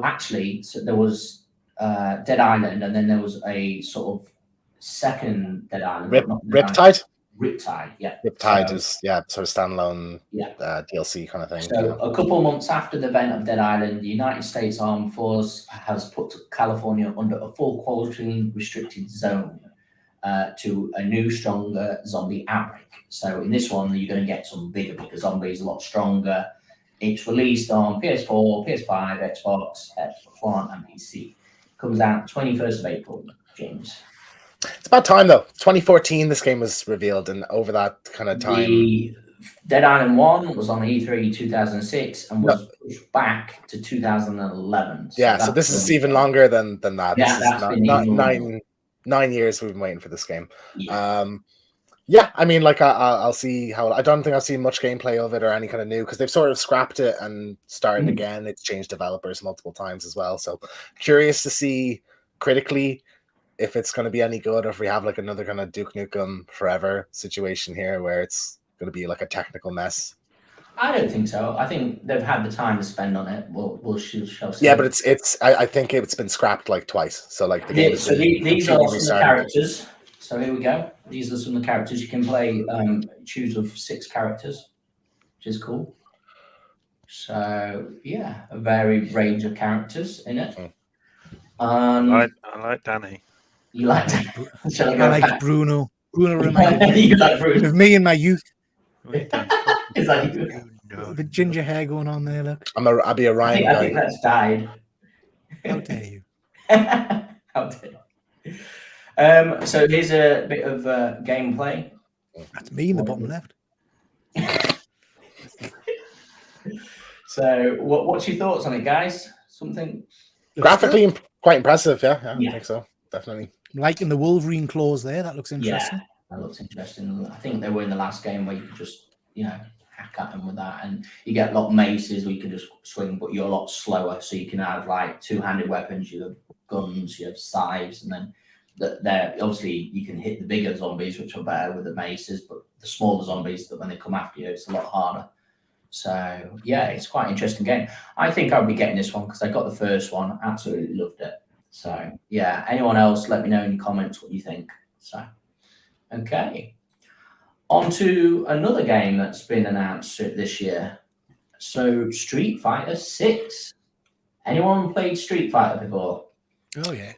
Actually, so there was Dead Island, and then there was a sort of second Dead Island. Riptide. Riptide, yeah. Riptide is sort of standalone DLC kind of thing. So a couple of months after the event of Dead Island, the United States Armed Force has put California under a full quarantine restricted zone to a new, stronger zombie outbreak. So in this one, you're going to get some bigger zombies, a lot stronger. It's released on PS4, PS5, Xbox One, and PC. Comes out 21st of April, James. It's about time though. 2014, this game was revealed, and over that kind of time, the Dead Island 1 was on E3 2006 and was pushed back to 2011. So this is even longer than that. Yeah, this is 9 years we've been waiting for this game. Yeah. I mean, like I'll see how. I don't think I'll see much gameplay of it or any kind of new, because they've sort of scrapped it and started again. It's changed developers multiple times as well. So curious to see critically if it's going to be any good, or if we have like another kind of Duke Nukem Forever situation here where it's going to be like a technical mess. I don't think so. I think they've had the time to spend on it. We'll shall see. Yeah, but it's. I think it's been scrapped like twice. So like the game. So these are some of the characters. So here we go. These are some of the characters you can play. Choose of 6 characters, which is cool. So yeah, a varied range of characters in it. I like Danny. You like? I like Bruno. Bruno reminded you like Bruno? of me in my youth. Is that you? The ginger hair going on there. Look. I'll be a Ryan guy. I think that's died. How dare you? How dare you? So here's a bit of gameplay. That's me in the bottom left. So what's your thoughts on it, guys? Something graphically quite impressive. Yeah, I think so. Definitely. I'm liking the Wolverine claws there. That looks interesting. Yeah, that looks interesting. I think they were in the last game where you could just, hack at them with that, and you get a lot of maces where you can just swing, but you're a lot slower. So you can have like 2-handed weapons. You have guns. You have scythes, and then they're obviously you can hit the bigger zombies, which are better with the maces, but the smaller zombies, that when they come after you, it's a lot harder. So yeah, it's quite an interesting game. I think I'll be getting this one because I got the first one, absolutely loved it. So yeah, anyone else, let me know in the comments what you think. So okay, on to another game that's been announced this year. So Street Fighter 6. Anyone played Street Fighter before? Oh yeah.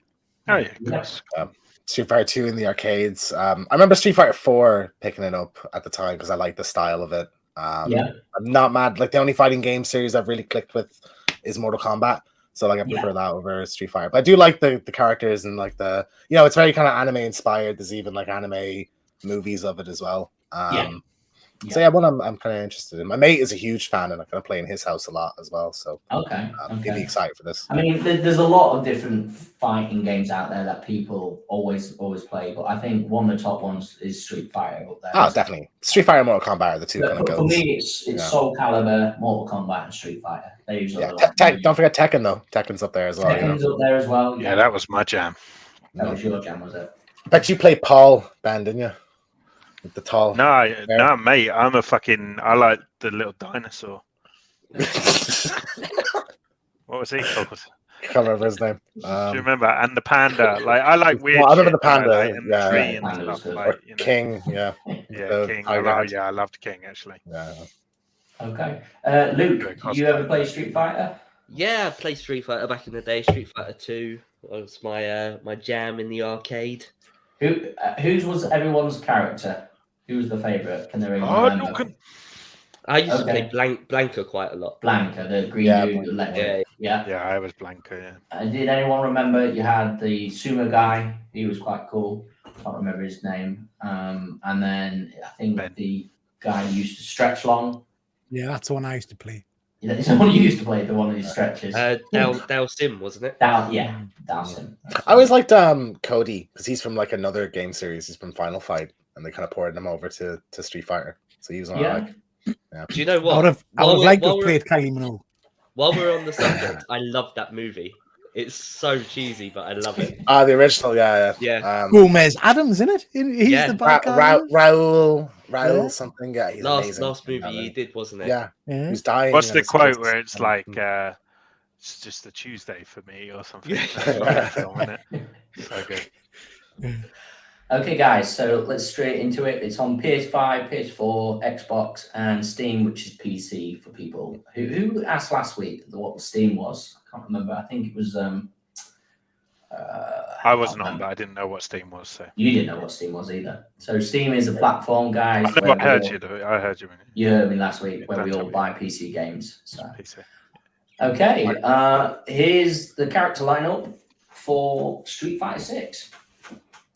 Oh yeah, of course. Street Fighter 2 in the arcades. I remember Street Fighter 4 picking it up at the time because I like the style of it. I'm not mad. Like the only fighting game series I've really clicked with is Mortal Kombat. So like I prefer that over Street Fighter. But I do like the characters and like the it's very kind of anime inspired. There's even like anime movies of it as well. So yeah, one I'm kind of interested in. My mate is a huge fan, and I'm going to play in his house a lot as well. So he'd be excited for this. I mean, there's a lot of different fighting games out there that people always play, but I think one of the top ones is Street Fighter up there. Oh, definitely. Street Fighter and Mortal Kombat are the two kind of goals. For me, it's Soul Calibur, Mortal Kombat, and Street Fighter. They usually don't forget Tekken though. Tekken's up there as well. Tekken's up there as well. Yeah, that was my jam. That was your jam, was it? I bet you played Paul Band, didn't you? With the tall. No, mate. I like the little dinosaur. What was he called? I can't remember his name. Do you remember? And the panda. Like I like weird. I remember the panda. And the tree and stuff. Like, King. Yeah. King. I loved King actually. Yeah. Okay. Luke, did you ever play Street Fighter? Yeah, I played Street Fighter back in the day. Street Fighter 2 was my jam in the arcade. Whose was everyone's character? Who was the favourite? Can they remember? I used to play Blanca quite a lot. Blanca, the green dude. Yeah. Yeah. Yeah, I was Blanca. Yeah. Did anyone remember you had the sumo guy? He was quite cool. Can't remember his name. And then I think Ben. the guy who used to stretch long. Yeah, that's the one I used to play. Yeah, it's the one you used to play, the one who stretches. Dal Sim, wasn't it? That's him. I always liked Cody because he's from like another game series. He's from Final Fight, and they kind of poured him over to Street Fighter. So he was one I like. Yeah. Do you know I what? would have liked to have we're- played Kylie Minogue. While we're on the subject, I love that movie. It's so cheesy, but I love it. The original, yeah. Gomez Adams, in it? He's the bad guy. Raul something. Yeah, he's amazing. Last movie he did, wasn't it? Yeah. He's dying. What's the quote where it's like, it's just a Tuesday for me or something? That's film, isn't it? So good. Okay, guys, so let's straight into it. It's on PS5, PS4, Xbox, and Steam, which is PC for people. Who asked last week what Steam was? I can't remember. I think it was. I wasn't on, but I didn't know what Steam was. So you didn't know what Steam was either. So Steam is a platform, guys. I heard you. I heard you. You heard me last week where we all buy PC games. So. PC. Okay, here's the character lineup for Street Fighter 6.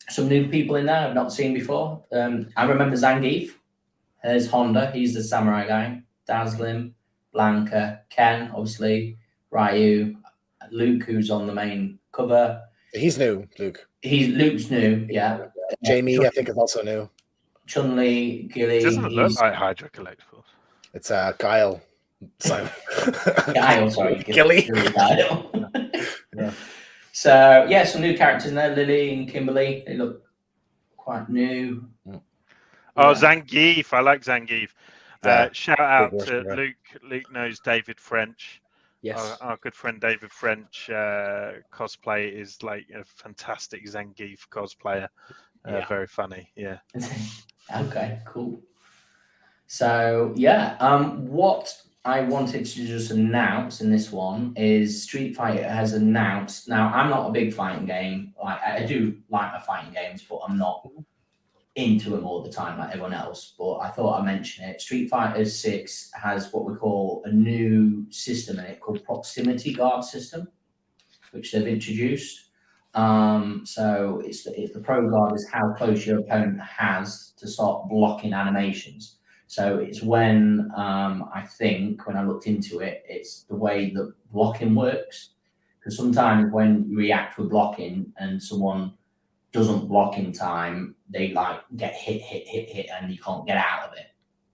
Some new people in there I've not seen before. I remember Zangief. There's Honda. He's the samurai guy. Dazzlim, Blanca, Ken, obviously, Ryu, Luke, who's on the main cover. He's new, Luke. Luke's new, yeah. Jamie, I think, is also new. Chun-Li, Gilly. Doesn't it look like Hydra Collectibles? It's Guile. Simon. Guile, sorry. Gilly. Guile. Yeah. So, yeah, some new characters in there. Lily and Kimberly, they look quite new. Oh, Zangief. I like Zangief. Shout out Good to version, Luke. Luke knows David French. Yes. Our good friend David French cosplay is like a fantastic Zangief cosplayer. Very funny. Yeah. Okay, cool. So, what I wanted to just announce in this one is Street Fighter has announced. Now, I'm not a big fighting game. Like I do like my fighting games, but I'm not into them all the time like everyone else. But I thought I'd mention it. Street Fighter 6 has what we call a new system in it called proximity guard system, which they've introduced. So it's the pro guard is how close your opponent has to start blocking animations. So it's when I think when I looked into it, it's the way that blocking works. Because sometimes when you react with blocking and someone doesn't block in time, they like get hit, and you can't get out of it.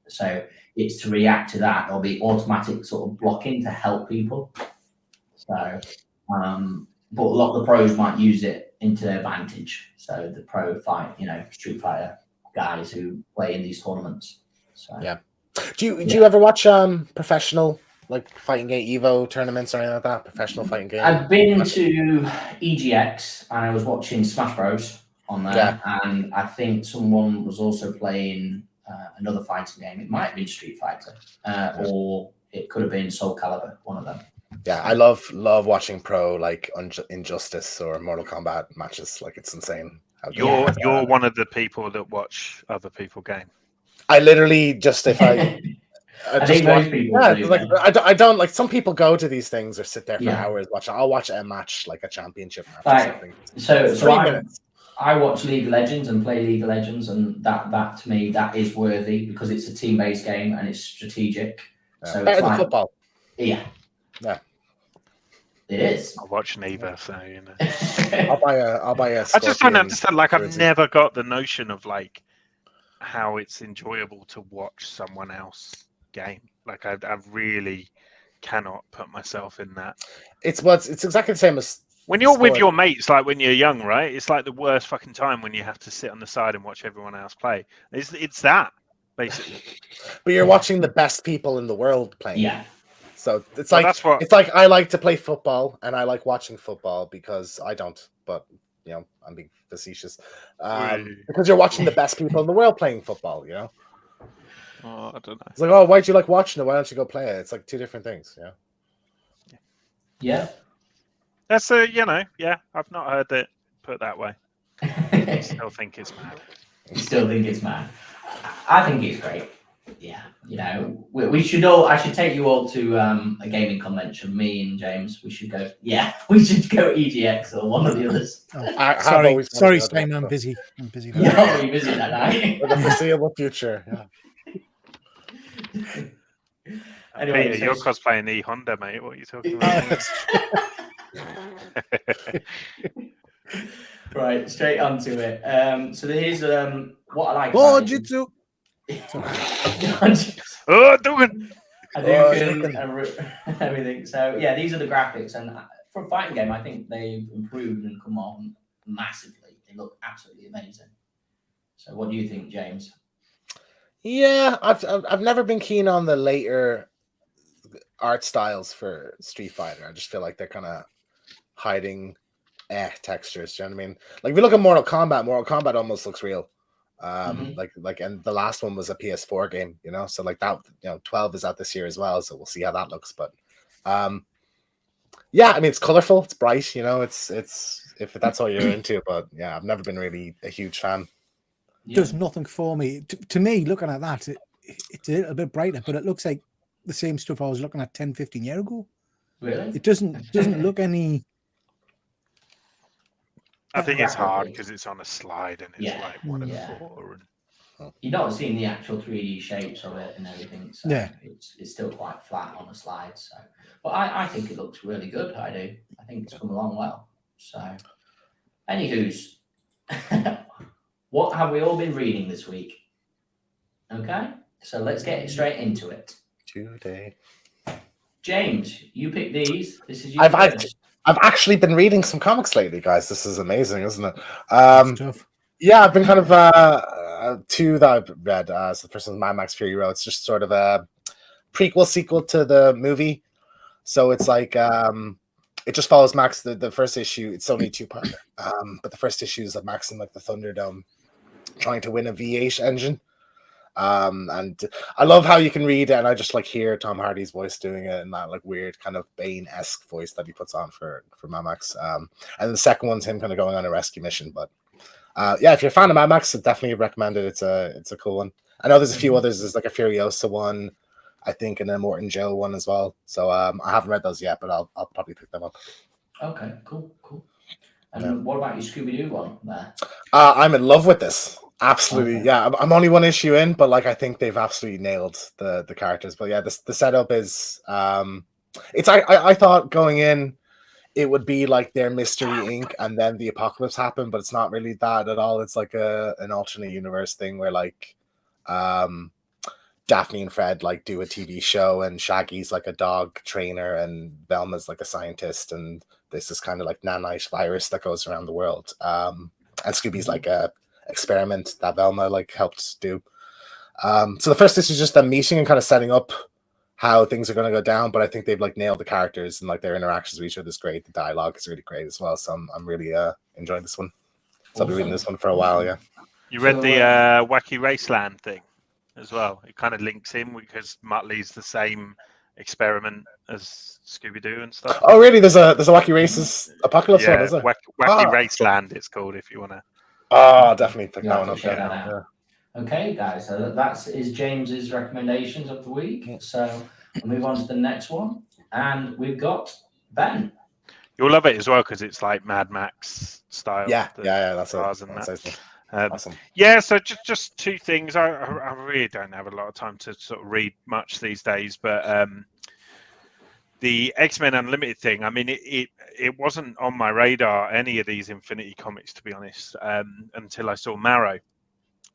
So it's to react to that. There'll be automatic sort of blocking to help people. So, but a lot of the pros might use it into their advantage. So the pro fight, Street Fighter guys who play in these tournaments. So, yeah. Do you ever watch professional like fighting game Evo tournaments or anything like that? Professional fighting game. I've been to EGX and I was watching Smash Bros on there, and I think someone was also playing another fighting game. It might have been Street Fighter, or it could have been Soul Calibur. One of them. Yeah, I love watching pro like Injustice or Mortal Kombat matches. Like it's insane. You're one of the people that watch other people game. I literally just if I think most people do, like I don't like some people go to these things or sit there for Yeah. hours watching. I'll watch a match like a championship match Like, or something. So 3 minutes. I watch League of Legends and play League of Legends, and that to me that is worthy because it's a team-based game and it's strategic. Yeah. So Better it's than like, football. Yeah. It is. I watch neither, so I'll buy a I just don't Scorpion understand. Like I've jersey. never got the notion of like how it's enjoyable to watch someone else game. Like I really cannot put myself in that. It's exactly the same as when you're with your mates, like when you're young, right? It's like the worst fucking time when you have to sit on the side and watch everyone else play. It's that basically. But you're watching the best people in the world playing. Yeah. So it's like it's like I like to play football and I like watching football because I don't, but I'm being facetious. Because you're watching the best people in the world playing football, Oh, I don't know. It's like, oh, why do you like watching it? Why don't you go play it? It's like two different things, Yeah. That's I've not heard it put that way. I still think it's mad. You still think it's mad? I think it's great. yeah, you know, we should all. I should take you all to a gaming convention. Me and James, we should go. Yeah, we should go EGX or one of the others. Oh, I have sorry, always wanted to go to Simon, one, I'm so- busy. I'm busy. You're Now. not really busy that night. for the foreseeable future. Yeah. Anyway, Peter, so you're cosplaying E Honda, mate. What are you talking about? right, straight onto it. So here's what I like. Oh, about it is- Jitsu. Oh, doing. Everything. So yeah, these are the graphics, and for a fighting game, I think they've improved and come on massively. They look absolutely amazing. So what do you think, James? Yeah, I've never been keen on the later art styles for Street Fighter. I just feel like they're kind of hiding textures. Do you know what I mean? Like if you look at Mortal Kombat almost looks real. Like and the last one was a PS4 game, you know, so like that, you know, 12 is out this year as well, so we'll see how that looks. But yeah, I mean it's colorful, it's bright, you know, it's if that's all you're into. But yeah, I've never been really a huge fan. Does nothing for me. To me, looking at that, it's a little bit brighter, but it looks like the same stuff I was looking at 10, 15 years ago. Really? It doesn't look any. I think it's hard because it's on a slide and it's like 1 and 4. And... You're not seeing the actual 3D shapes of it and everything, so yeah, it's still quite flat on a slide. So, but I think it looks really good. I do. I think it's come along well. So, anywho's, what have we all been reading this week? Okay, so let's get straight into it. Today, James, you picked these. This is you. I've actually been reading some comics lately, guys. This is amazing, isn't it? Yeah, I've been kind of two that I've read. So the first one's Mad Max Fury Road. It's just sort of a prequel sequel to the movie. So it's like it just follows Max. The first issue, it's only 2-part, but the first issue is of Max in like the Thunderdome trying to win a V8 engine. And I love how you can read it, and I just like hear Tom Hardy's voice doing it in that like weird kind of Bane-esque voice that he puts on for Mad Max. And the second one's him kind of going on a rescue mission. But yeah, if you're a fan of Mad Max, I definitely recommend it. It's a cool one. I know there's a few others. There's like a Furiosa one, I think, and a Morton Joe one as well. So I haven't read those yet, but I'll probably pick them up. Okay, cool. And what about your Scooby-Doo one there? I'm in love with this. Absolutely, yeah. I'm only 1 issue in, but like I think they've absolutely nailed the characters. But yeah, the setup is it's I thought going in it would be like their Mystery Inc. and then the apocalypse happened, but it's not really that at all. It's like an alternate universe thing where like Daphne and Fred like do a TV show, and Shaggy's like a dog trainer, and Velma's like a scientist, and there's this kind of like nanite virus that goes around the world. And Scooby's like a experiment that Velma like helped do. So the first issue is just them meeting and kind of setting up how things are going to go down, but I think they've like nailed the characters and like their interactions with each other is great. The dialogue is really great as well. So I'm really enjoying this one. So I'll be reading this one for a while. Yeah. You read the Wacky Raceland thing as well. It kind of links in because Muttley's the same experiment as Scooby-Doo and stuff. Oh really? There's a Wacky Races apocalypse one, is it? Wacky Raceland it's called, if you want to. Oh, definitely pick that one up. Yeah. Okay, guys, so that is James's recommendations of the week. So we'll move on to the next one, and we've got Ben. You'll love it as well because it's like Mad Max style. Yeah, that's awesome. Awesome. Yeah, so just two things. I really don't have a lot of time to sort of read much these days, but the X-Men Unlimited thing, I mean, it wasn't on my radar, any of these Infinity comics, to be honest, until I saw Marrow.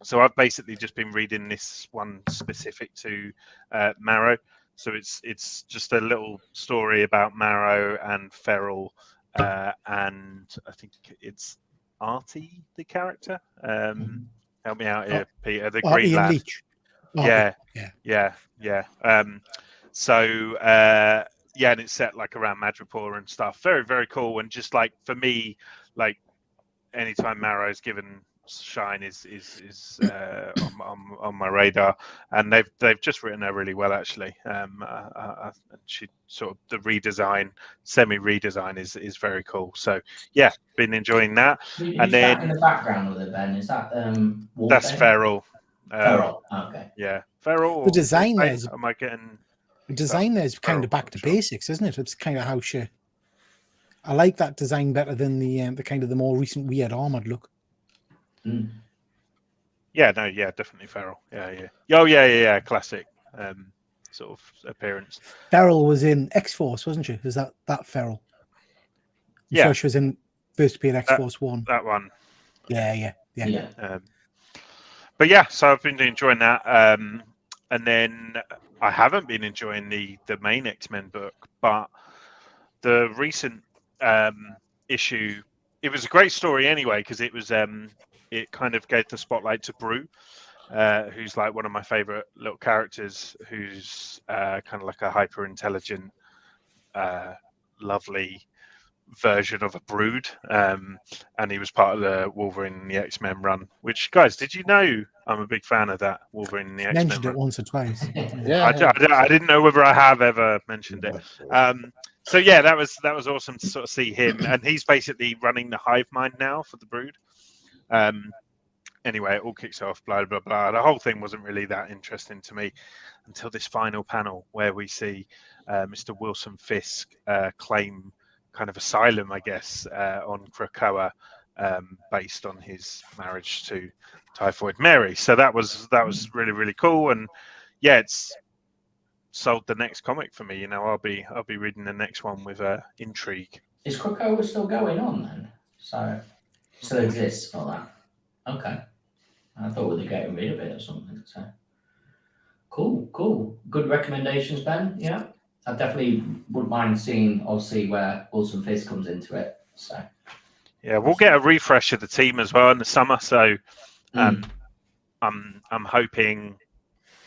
So I've basically just been reading this one specific to Marrow. So it's just a little story about Marrow and Feral, and I think it's Artie, the character. Help me out here, Peter. The Green lad. Leech. Yeah. And it's set like around Madripoor and stuff. Very, very cool. And just like for me, like anytime Marrow's given shine is on my radar, and they've just written her really well actually. She sort of the semi redesign is very cool. So yeah, been enjoying that. And then in the background with it, Ben, is that that's Feral. Feral. Okay. Yeah, Feral. The design or, is am I getting? the design there is kind of back to basics, isn't it? It's kind of how she. I like that design better than the kind of the more recent weird armored look. Mm. Yeah, no, yeah, definitely Feral. Yeah. Oh, yeah. Classic sort of appearance. Feral was in X-Force, wasn't she? Is that Feral? I'm Yeah. sure she was in First Appeared X-Force 1. That one. Yeah. But yeah, so I've been enjoying that. And then I haven't been enjoying the main X-Men book, but the recent issue, it was a great story anyway, because it was it kind of gave the spotlight to Brew, who's like one of my favorite little characters, who's kind of like a hyper intelligent, lovely version of a Brood, and he was part of the Wolverine and the X-Men run, which, guys, did you know I'm a big fan of that Wolverine and the X-Men Mentioned run? it once or twice. I didn't know whether I have ever mentioned it. So yeah, that was awesome to sort of see him, and he's basically running the hive mind now for the Brood. Anyway, it all kicks off, blah blah blah. The whole thing wasn't really that interesting to me until this final panel where we see Mr. Wilson Fisk claim kind of asylum, I guess, on Krakoa, based on his marriage to Typhoid Mary. So that was really, really cool, and yeah, it's sold the next comic for me. You know, I'll be reading the next one with intrigue. Is Krakoa still going on then? So still exists for that? Okay. I thought we were getting rid of it or something. So cool. Good recommendations, Ben. Yeah. I definitely wouldn't mind seeing, obviously, where Wilson Fisk comes into it. So yeah, we'll get a refresh of the team as well in the summer. So I'm hoping.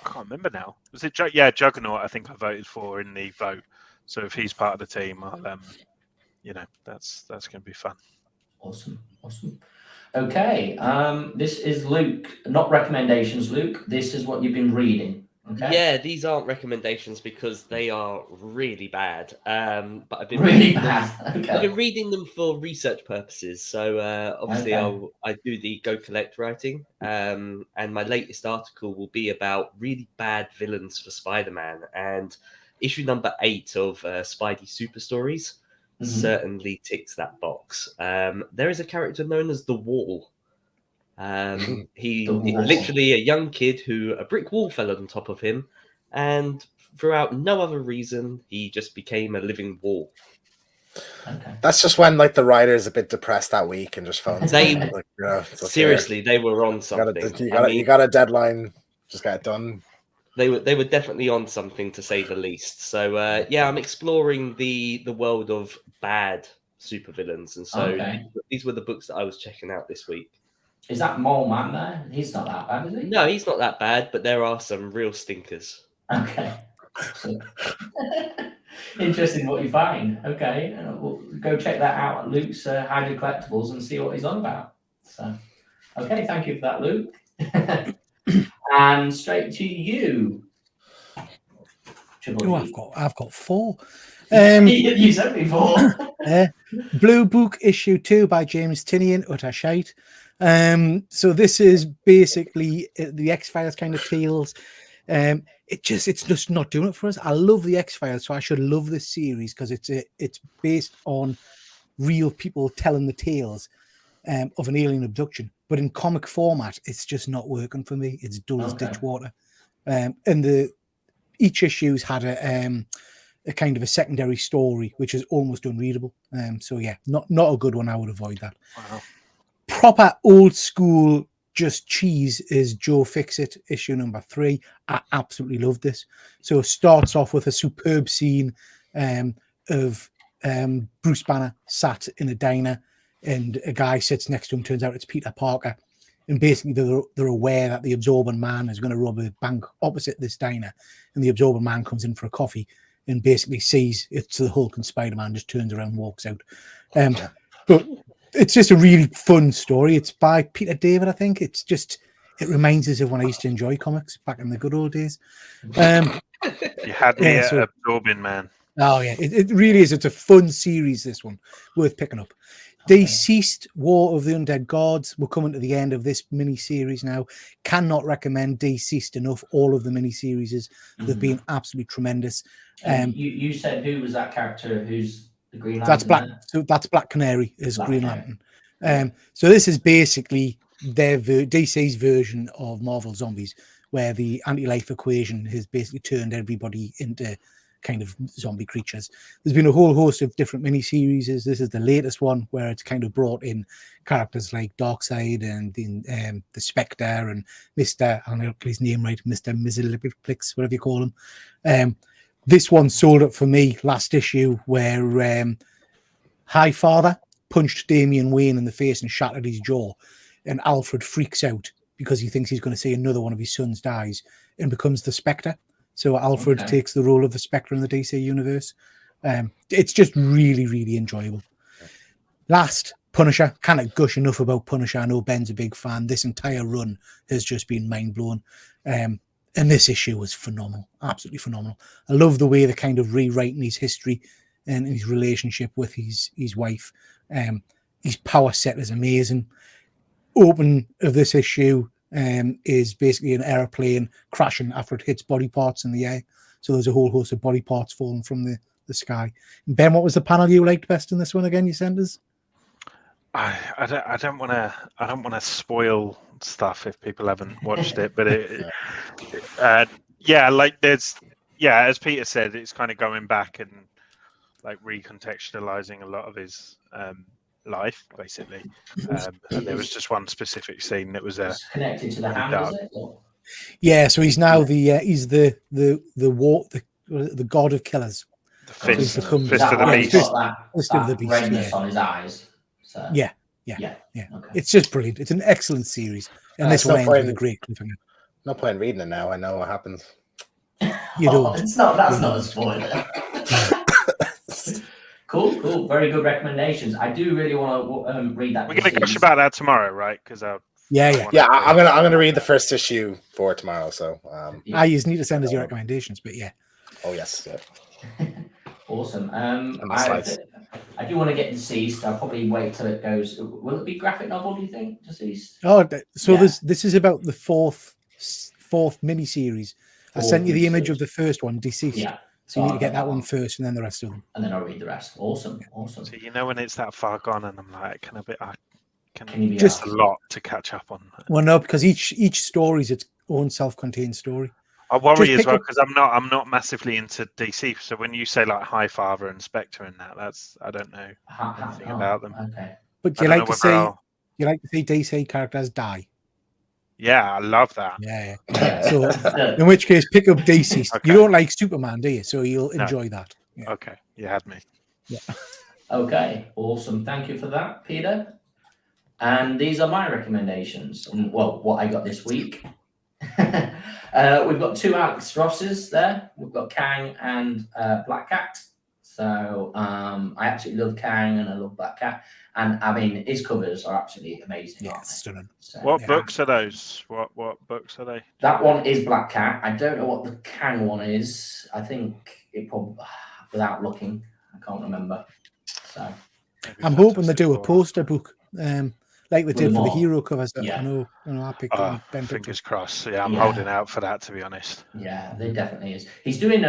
I can't remember now. Was it Juggernaut? I think I voted for in the vote. So if he's part of the team, I'll that's going to be fun. Awesome. Okay, this is Luke. Not recommendations, Luke. This is what you've been reading. Okay. Yeah, these aren't recommendations because they are really bad. But I've been really bad. Okay. I've been reading them for research purposes. So obviously, I do the Go Collect writing, and my latest article will be about really bad villains for Spider-Man, and issue number 8 of Spidey Super Stories certainly ticks that box. There is a character known as the Wall. He literally a young kid who a brick wall fell on top of him, and throughout no other reason, he just became a living wall. Okay. That's just when like the writer's a bit depressed that week and just phones. Seriously, they were on something. You got a deadline. Just get it done. They were definitely on something, to say the least. So yeah, I'm exploring the world of bad supervillains, and so these were the books that I was checking out this week. Is that Mole Man there? He's not that bad, is he? No, he's not that bad, but there are some real stinkers. Okay. Interesting what you find. Okay, we'll go check that out at Luke's Hydra Collectibles and see what he's on about. So, okay, thank you for that, Luke. And straight to you. I've got 4. You said before. Blue Book issue 2 by James Tynion, utter shite. So this is basically the X-Files kind of tales. It's just not doing it for us. I love the X-Files, so I should love this series because it's based on real people telling the tales of an alien abduction. But in comic format, it's just not working for me. It's dull as ditch water. And each issue's had a kind of a secondary story, which is almost unreadable. So yeah, not a good one. I would avoid that. Wow. Proper old school just cheese is Joe Fixit issue number 3. I absolutely love this. So it starts off with a superb scene of Bruce Banner sat in a diner, and a guy sits next to him. Turns out it's Peter Parker, and basically they're aware that the Absorbent Man is going to rob a bank opposite this diner, and the Absorbent Man comes in for a coffee and basically sees it's the Hulk, and Spider-Man just turns around and walks out. But it's just a really fun story. It's by Peter David, I think. It reminds us of when I used to enjoy comics back in the good old days. You had me Absorbing Man. Oh yeah, it really is. It's a fun series, this one, worth picking up. Deceased, War of the Undead Gods. We're coming to the end of this mini-series now. Cannot recommend Deceased enough. All of the mini-series, they've been absolutely tremendous. You said who was that character? Who's the Green Lantern? That's Black. So that's Black Canary as Black Green Canary. Lantern. So this is basically their DC's version of Marvel Zombies, where the anti-life equation has basically turned everybody into kind of zombie creatures. There's been a whole host of different mini-series. This is the latest one where it's kind of brought in characters like Darkseid and the Spectre and Mr. I don't know his name right, Mr. Mizzleplix, whatever you call him. This one sold it for me last issue, where Highfather punched Damian Wayne in the face and shattered his jaw, and Alfred freaks out because he thinks he's going to see another one of his sons dies and becomes the Spectre. So Alfred takes the role of the Spectre in the DC universe. It's just really, really enjoyable. Last, Punisher. Can't gush enough about Punisher. I know Ben's a big fan. This entire run has just been mind-blowing. And this issue was phenomenal. Absolutely phenomenal. I love the way they're kind of rewriting his history and his relationship with his wife. His power set is amazing. Open of this issue is basically an airplane crashing after it hits body parts in the air. So there's a whole host of body parts falling from the sky. Ben, what was the panel you liked best in this one again? You sent us. I don't want to spoil stuff if people haven't watched it, but as Peter said, it's kind of going back and like recontextualizing a lot of his life, basically. And there was just one specific scene that was connected to the hand, is it? Yeah, so he's now he's the god of killers. The fist, so fist of the beast. Fist of the beast. Redness on his eyes. So. Yeah. Okay. It's just brilliant. It's an excellent series, and this one ends with a great cliffhanger. No point in reading it now. I know what happens. You don't. That's not a spoiler. Cool. Very good recommendations. I do really want to read that. We're going to gush about that tomorrow, right? Because I'm gonna read the first issue for tomorrow. So you need to send us your recommendations, but yeah. Oh yes. Yeah. Awesome. I do want to get Deceased. I'll probably wait till it goes. Will it be graphic novel? Do you think Deceased? This is about the fourth mini series. I sent you the image of the first one, Deceased. Yeah. So you need to get that one first, and then the rest of them. And then I'll read the rest. Awesome. So when it's that far gone, and I'm like, can you be just a lot to catch up on? Well, no, because each story is its own self-contained story. I worry as well because I'm not massively into DC. So when you say like Highfather and Spectre and that's I don't know anything about them. Okay. But you like to see DC characters die. Yeah, I love that. Yeah. So in which case, pick up DC. Okay. You don't like Superman, do you? So you'll enjoy that. Yeah. Okay, you had me. Yeah. Okay, awesome. Thank you for that, Peter. And these are my recommendations. What I got this week. We've got two Alex Rosses there. We've got Kang and Black Cat. So I absolutely love Kang and I love Black Cat. And I mean, his covers are absolutely amazing. Yeah, stunning. So, what books are those? What books are they? That one is Black Cat. I don't know what the Kang one is. I think it probably, without looking, I can't remember. So I'm hoping they do a poster book. Like they did for the hero covers. I know I picked up. Fingers crossed. Yeah, I'm holding out for that, to be honest. Yeah, there definitely is. He's doing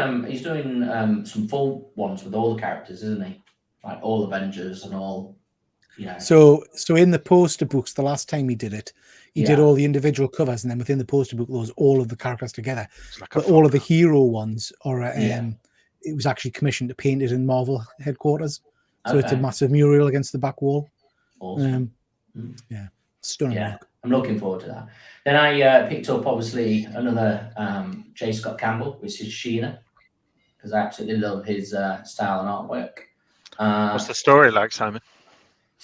some full ones with all the characters, isn't he? Like all Avengers and all. Yeah. So in the poster books, the last time he did it, he did all the individual covers, and then within the poster book, there was all of the characters together. But all of the hero ones are it was actually commissioned to paint it in Marvel headquarters. So it's a massive mural against the back wall. Awesome. Yeah, stunning. Yeah, I'm looking forward to that. Then I picked up obviously another J. Scott Campbell, which is Sheena, because I absolutely love his style and artwork. What's the story like, Simon?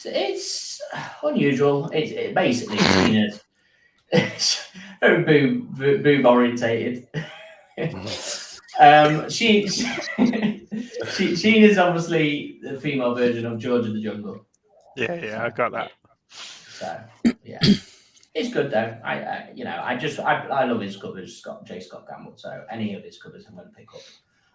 It's unusual. It basically Sheena's very boob orientated. Sheen is obviously the female version of George of the Jungle. Yeah, I got that. So yeah, it's good though. I love his covers, J. Scott Campbell. So any of his covers I'm going to pick up.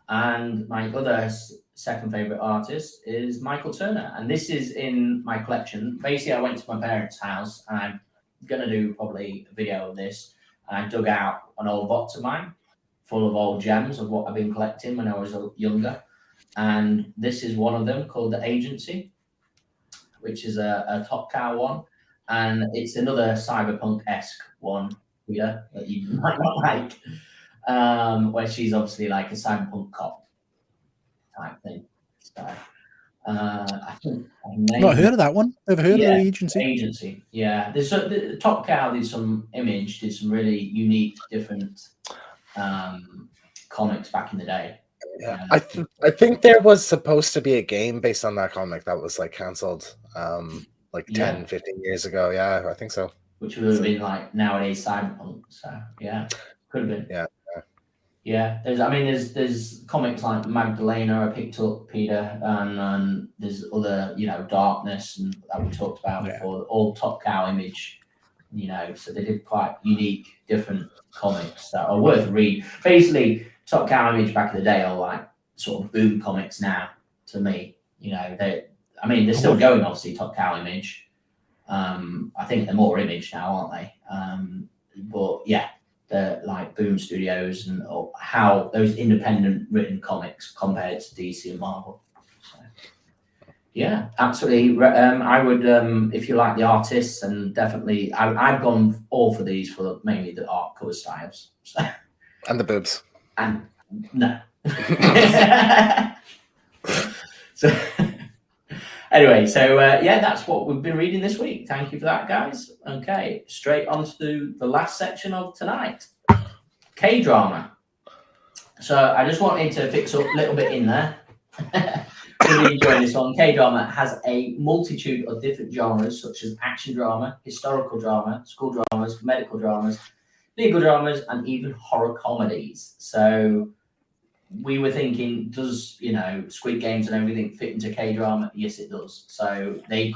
And my other second favorite artist is Michael Turner, and this is in my collection. Basically, I went to my parents' house, and I'm gonna do probably a video of this. And I dug out an old box of mine full of old gems of what I've been collecting when I was younger, and this is one of them called The Agency, which is a Top Cow one, and it's another cyberpunk-esque one here that you might not like. Where she's obviously like a cyberpunk cop type thing. So I think I've not heard of that one. Ever heard of The Agency? Agency, yeah. There's the Top Cow did some really unique, different comics back in the day. Yeah, I think there was supposed to be a game based on that comic that was like cancelled like 10, 15 years ago. Yeah, I think so. Which would have been like nowadays cyberpunk. So yeah, could have been. Yeah. Yeah, there's comics like Magdalena I picked up, Peter, and there's other, Darkness and that we talked about before, all Top Cow Image, so they did quite unique, different comics that are worth a read. Basically, Top Cow Image back in the day are like sort of boom comics now to me. They're still going, obviously, Top Cow Image. I think they're more Image now, aren't they? But yeah. The like Boom Studios and how those independent written comics compared to DC and Marvel. So, yeah, absolutely. I would, if you like the artists, and definitely, I've gone all for these for mainly the art cover styles. So. And the boobs. And no. So. Anyway, so that's what we've been reading this week. Thank you for that, guys. Okay, straight on to the last section of tonight, K-drama. So I just wanted to fix up a little bit in there. Really enjoying this one. K-drama has a multitude of different genres, such as action drama, historical drama, school dramas, medical dramas, legal dramas, and even horror comedies. So we were thinking, does Squid Games and everything fit into K-drama? Yes, it does. So they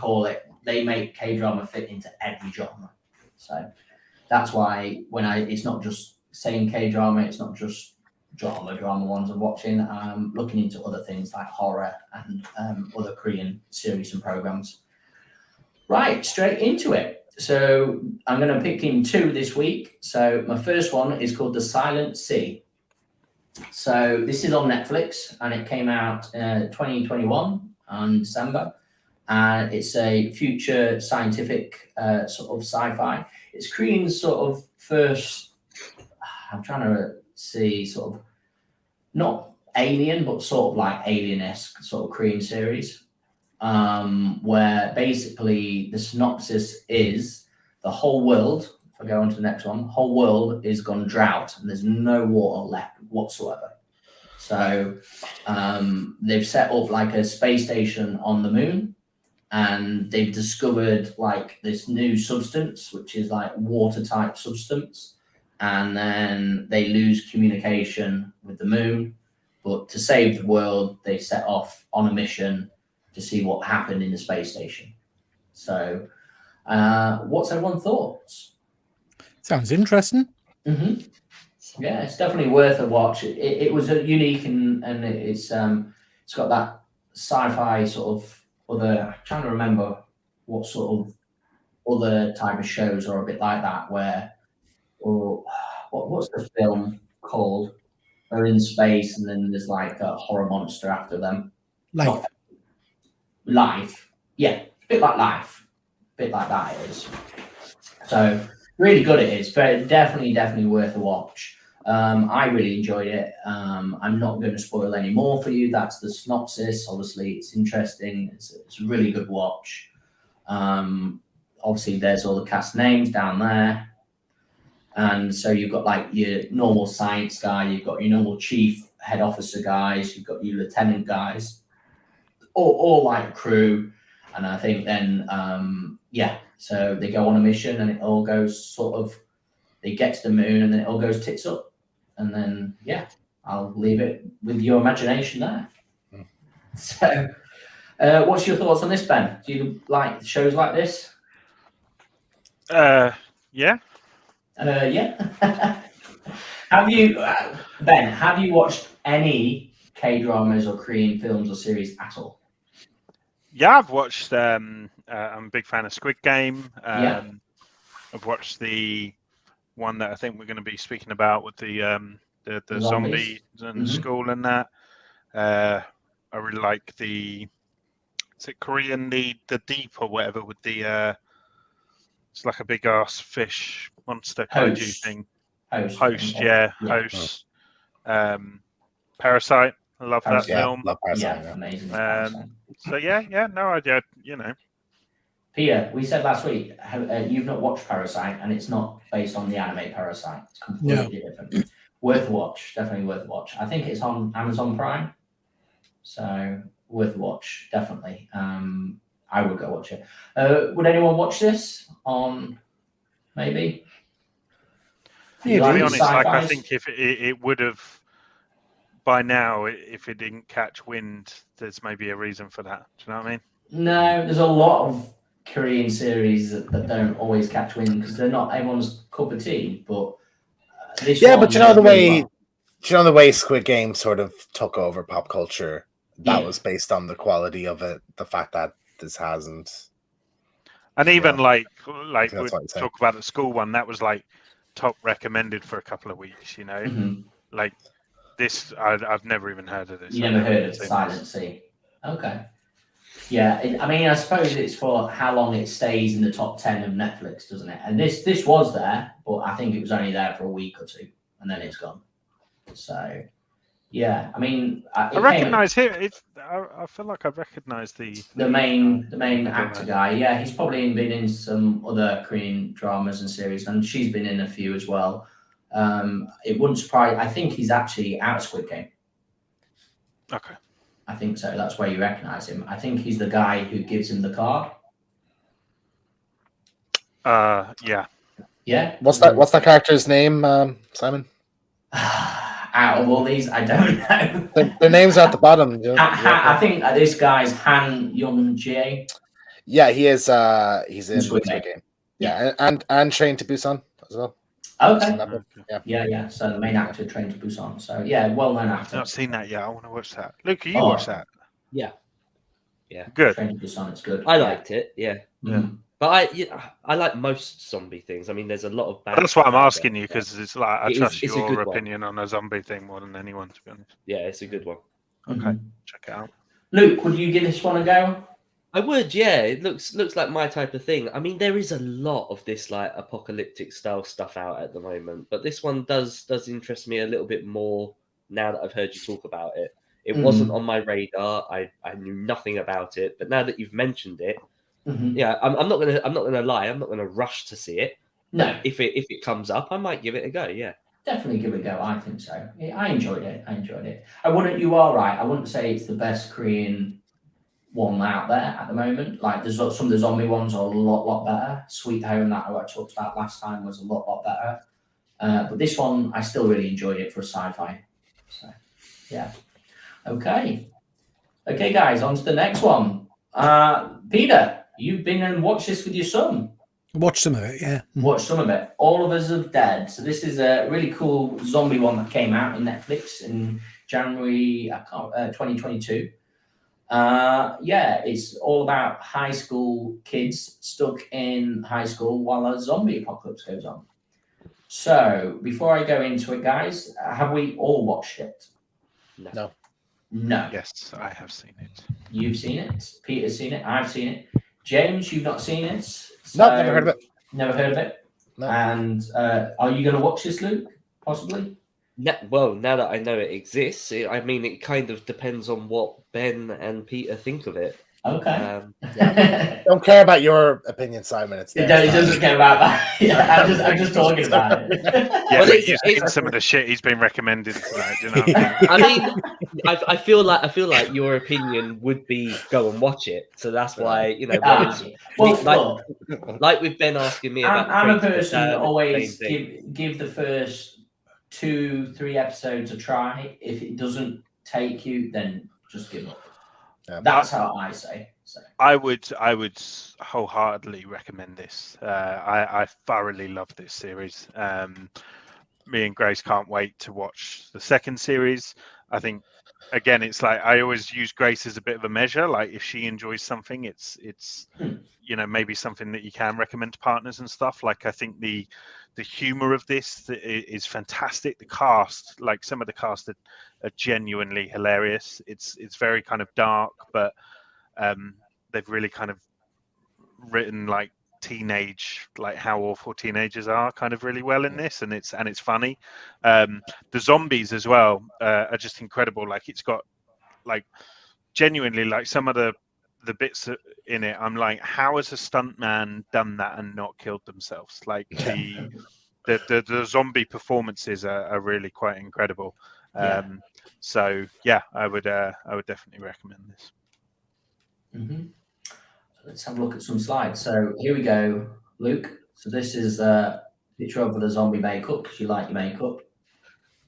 make K-drama fit into every genre. So that's why it's not just saying K-drama, it's not just drama ones I'm watching. I'm looking into other things like horror and other Korean series and programs. Right, straight into it. So I'm going to pick in two this week. So my first one is called The Silent Sea. So this is on Netflix, and it came out 2021 in December, and it's a future scientific sort of sci-fi. It's Korean's sort of first, I'm trying to see, sort of not alien, but sort of like alien-esque sort of Korean series, where basically the synopsis is the whole world, if I go on to the next one, the whole world is gone drought and there's no water left whatsoever. So they've set up like a space station on the moon, and they've discovered like this new substance, which is like water type substance. And then they lose communication with the moon. But to save the world, they set off on a mission to see what happened in the space station. So what's everyone's thoughts? Sounds interesting. Mm-hmm. Yeah, it's definitely worth a watch. It was a unique and it's got that sci-fi sort of other. I'm trying to remember what sort of other type of shows are a bit like that. What's the film called? They're in space and then there's like a horror monster after them. Life. Yeah, a bit like Life. A bit like that it is. So really good it is. But definitely worth a watch. I really enjoyed it. I'm not going to spoil any more for you. That's the synopsis. Obviously, it's interesting. It's a really good watch. Obviously, there's all the cast names down there. And so you've got like your normal science guy, you've got your normal chief head officer guys, you've got your lieutenant guys, all like crew. And I think then, so they go on a mission and it all goes they get to the moon and then it all goes tits up. And then, I'll leave it with your imagination there. So, what's your thoughts on this, Ben? Do you like shows like this? Yeah. Have you, Ben? Have you watched any K-dramas or Korean films or series at all? Yeah, I've watched. I'm a big fan of Squid Game. Yeah. I've watched the one that I think we're going to be speaking about with the Zombies. zombie and school and that. I really like is it Korean, the Deep or whatever, with the it's like a big ass fish monster kaiju thing. Host. Parasite. I love that film. Love Parasite, Yeah, amazing. So no idea. Peter, we said last week you've not watched Parasite, and it's not based on the anime Parasite. It's completely different. Worth a watch, definitely worth a watch. I think it's on Amazon Prime, so worth a watch, definitely. I would go watch it. Would anyone watch this on maybe? To be honest, like, I think if it would have by now, if it didn't catch wind, there's maybe a reason for that. Do you know what I mean? No, there's a lot of Korean series that don't always catch wind because they're not everyone's cup of tea. But this but you know the way Squid Game sort of took over pop culture. That was based on the quality of it, the fact that this hasn't. And even like we talk about the school one, that was like top recommended for a couple of weeks. Like this, I've never even heard of this. You never heard of Silent Sea? Okay. Yeah, I suppose it's for how long it stays in the top 10 of Netflix, doesn't it? And this was there, but I think it was only there for a week or two, and then it's gone. So, yeah, I recognise him. I feel like I recognise the main actor guy. Yeah, he's probably been in some other Korean dramas and series, and she's been in a few as well. It wouldn't surprise. I think he's actually out of Squid Game. Okay. I think so. That's where you recognise him. I think he's the guy who gives him the card. Yeah. Yeah. What's that character's name, Simon? Out of all these, I don't know. The names are at the bottom. I think this guy's Han Young-jae. Yeah, he is. He's in Squid Game. Yeah, and Train to Busan as well. Okay. Yeah. So the main actor, Train to Busan. So yeah, well-known actor. I've not seen that yet. I want to watch that. Luke, you watch that? Yeah. Good. Train to Busan, it's good. I liked it. Yeah. Mm. But I like most zombie things. There's a lot of bad. That's why I'm asking you, because it's like I trust your opinion on a zombie thing more than anyone, to be honest. Yeah, it's a good one. Okay, check it out. Luke, would you give this one a go? I would, yeah. It looks like my type of thing. There is a lot of this like apocalyptic style stuff out at the moment, but this one does interest me a little bit more now that I've heard you talk about it. It wasn't on my radar. I knew nothing about it, but now that you've mentioned it, yeah, I'm not gonna lie. I'm not gonna rush to see it. No. If it comes up, I might give it a go. Yeah. Definitely give it a go. I think so. I enjoyed it. You are right. I wouldn't say it's the best Korean one out there at the moment. Like there's some of the zombie ones are a lot better. Sweet Home that I talked about last time was a lot better. But this one I still really enjoyed it for a sci-fi. So yeah. Okay, guys, on to the next one. Peter, you've been and watched this with your son. Watch some of it, yeah. Watch some of it. All of Us Are Dead. So this is a really cool zombie one that came out in Netflix in January 2022. It's all about high school kids stuck in high school while a zombie apocalypse goes on. So before I go into it, guys, have we all watched it? No. Yes, I have seen it. You've seen it. Peter's seen it. I've seen it. James, you've not seen it. So no, never heard of it. Never heard of it. No. And are you going to watch this, Luke? Possibly. Well, now that I know it exists, it kind of depends on what Ben and Peter think of it. Okay. Don't care about your opinion, Simon. He doesn't care about that. Yeah, I'm just talking about it. Yeah, but you've seen some of the shit he's been recommended tonight. You know. I feel like your opinion would be go and watch it. So that's why like with Ben asking me about. I'm a person that always give the first 2-3 episodes a try. If it doesn't take you, then just give up. Yeah. That's how I say. So. I would wholeheartedly recommend this. I thoroughly love this series. Me and Grace can't wait to watch the second series. I think again, it's like I always use Grace as a bit of a measure. Like if she enjoys something, it's maybe something that you can recommend to partners and stuff. Like I think the humor of this is fantastic. The cast, like some of the cast are genuinely hilarious. It's very kind of dark, but they've really kind of written like teenage, like how awful teenagers are, kind of really well in this, and it's funny. The zombies as well are just incredible. Like it's got like genuinely like some of the bits in it, I'm like, how has a stuntman done that and not killed themselves? Like the zombie performances are really quite incredible. So yeah, I would definitely recommend this. Let's have a look at some slides. So here we go, Luke. So this is a picture of the zombie makeup, because you like your makeup.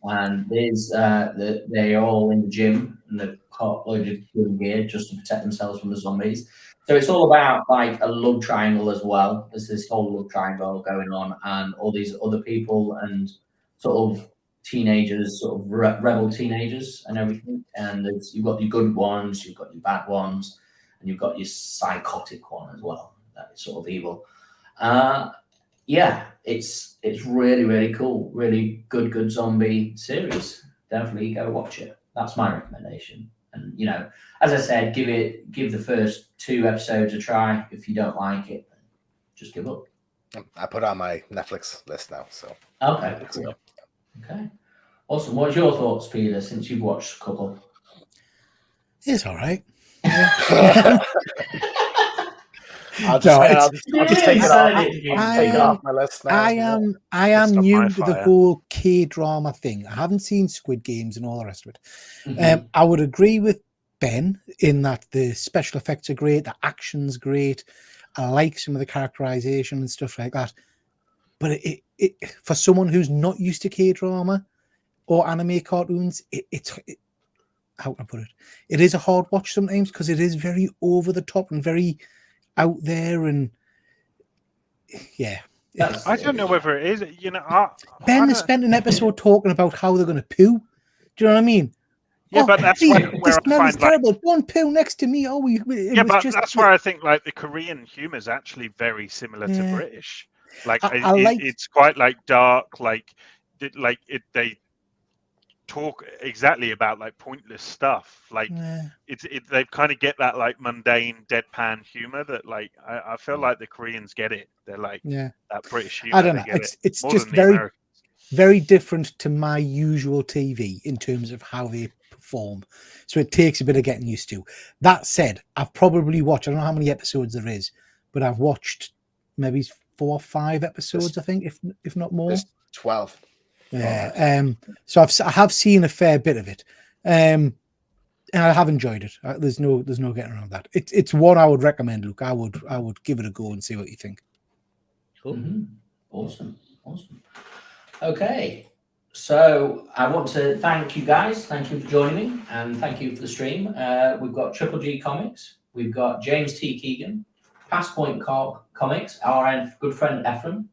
And there's they're all in the gym, and they've got loads of gym gear just to protect themselves from the zombies. So it's all about like a love triangle as well. There's this whole love triangle going on, and all these other people and sort of teenagers, sort of rebel teenagers and everything. And you've got your good ones, you've got your bad ones, and you've got your psychotic one as well. That is sort of evil. Yeah, it's really, really cool. Really good zombie series. Definitely go watch it. That's my recommendation. And as I said, give the first 2 episodes a try. If you don't like it, just give up. I put it on my Netflix list now. So okay, cool. Okay, awesome. What's your thoughts, Peter? Since you've watched a couple, it's all right. I'll just take it off my list now. I am new to the whole K-drama thing. I haven't seen Squid Games and all the rest of it. I would agree with Ben in that the special effects are great, the action's great. I like some of the characterization and stuff like that. But it for someone who's not used to K-drama or anime cartoons, it's how can I put it? It is a hard watch sometimes because it is very over the top and very out there, and I don't know whether it is. Ben has spent an episode talking about how they're going to poo. Do you know what I mean? Yeah, but that's where this smell is terrible. Don't poo next to me. That's where I think like the Korean humor is actually very similar to British. Like it's quite like dark, like they talk exactly about like pointless stuff. Like they kind of get that like mundane deadpan humor that like I feel like the Koreans get it. They're like that British humor. I don't know. It's just very different to my usual TV in terms of how they perform. So it takes a bit of getting used to. That said, I've probably watched, I don't know how many episodes there is, but I've watched maybe 4 or 5 episodes, I think, if not more. 12. Yeah. So I have seen a fair bit of it. And I have enjoyed it. There's no getting around that. It's one I would recommend, Luke. I would give it a go and see what you think. Cool. Awesome. Okay. So I want to thank you guys. Thank you for joining me, and thank you for the stream. We've got Triple G Comics. We've got James T. Keegan, Passpoint Comics, our good friend Ephraim,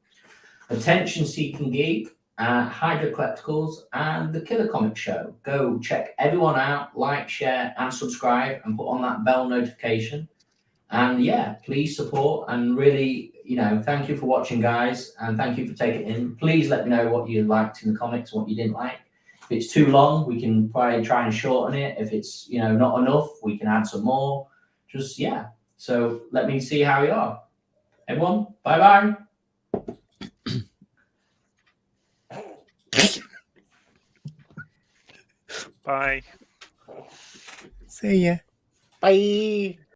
Attention Seeking Geek, Hydra Collecticals, and the Killer Comic Show. Go check everyone out, like, share, and subscribe, and put on that bell notification. And please support, and really, thank you for watching, guys, and thank you for taking it in. Please let me know what you liked in the comics, what you didn't like. If it's too long, we can probably try and shorten it. If it's not enough, we can add some more. Just So let me see how you are. Everyone, bye. Bye. See ya. Bye.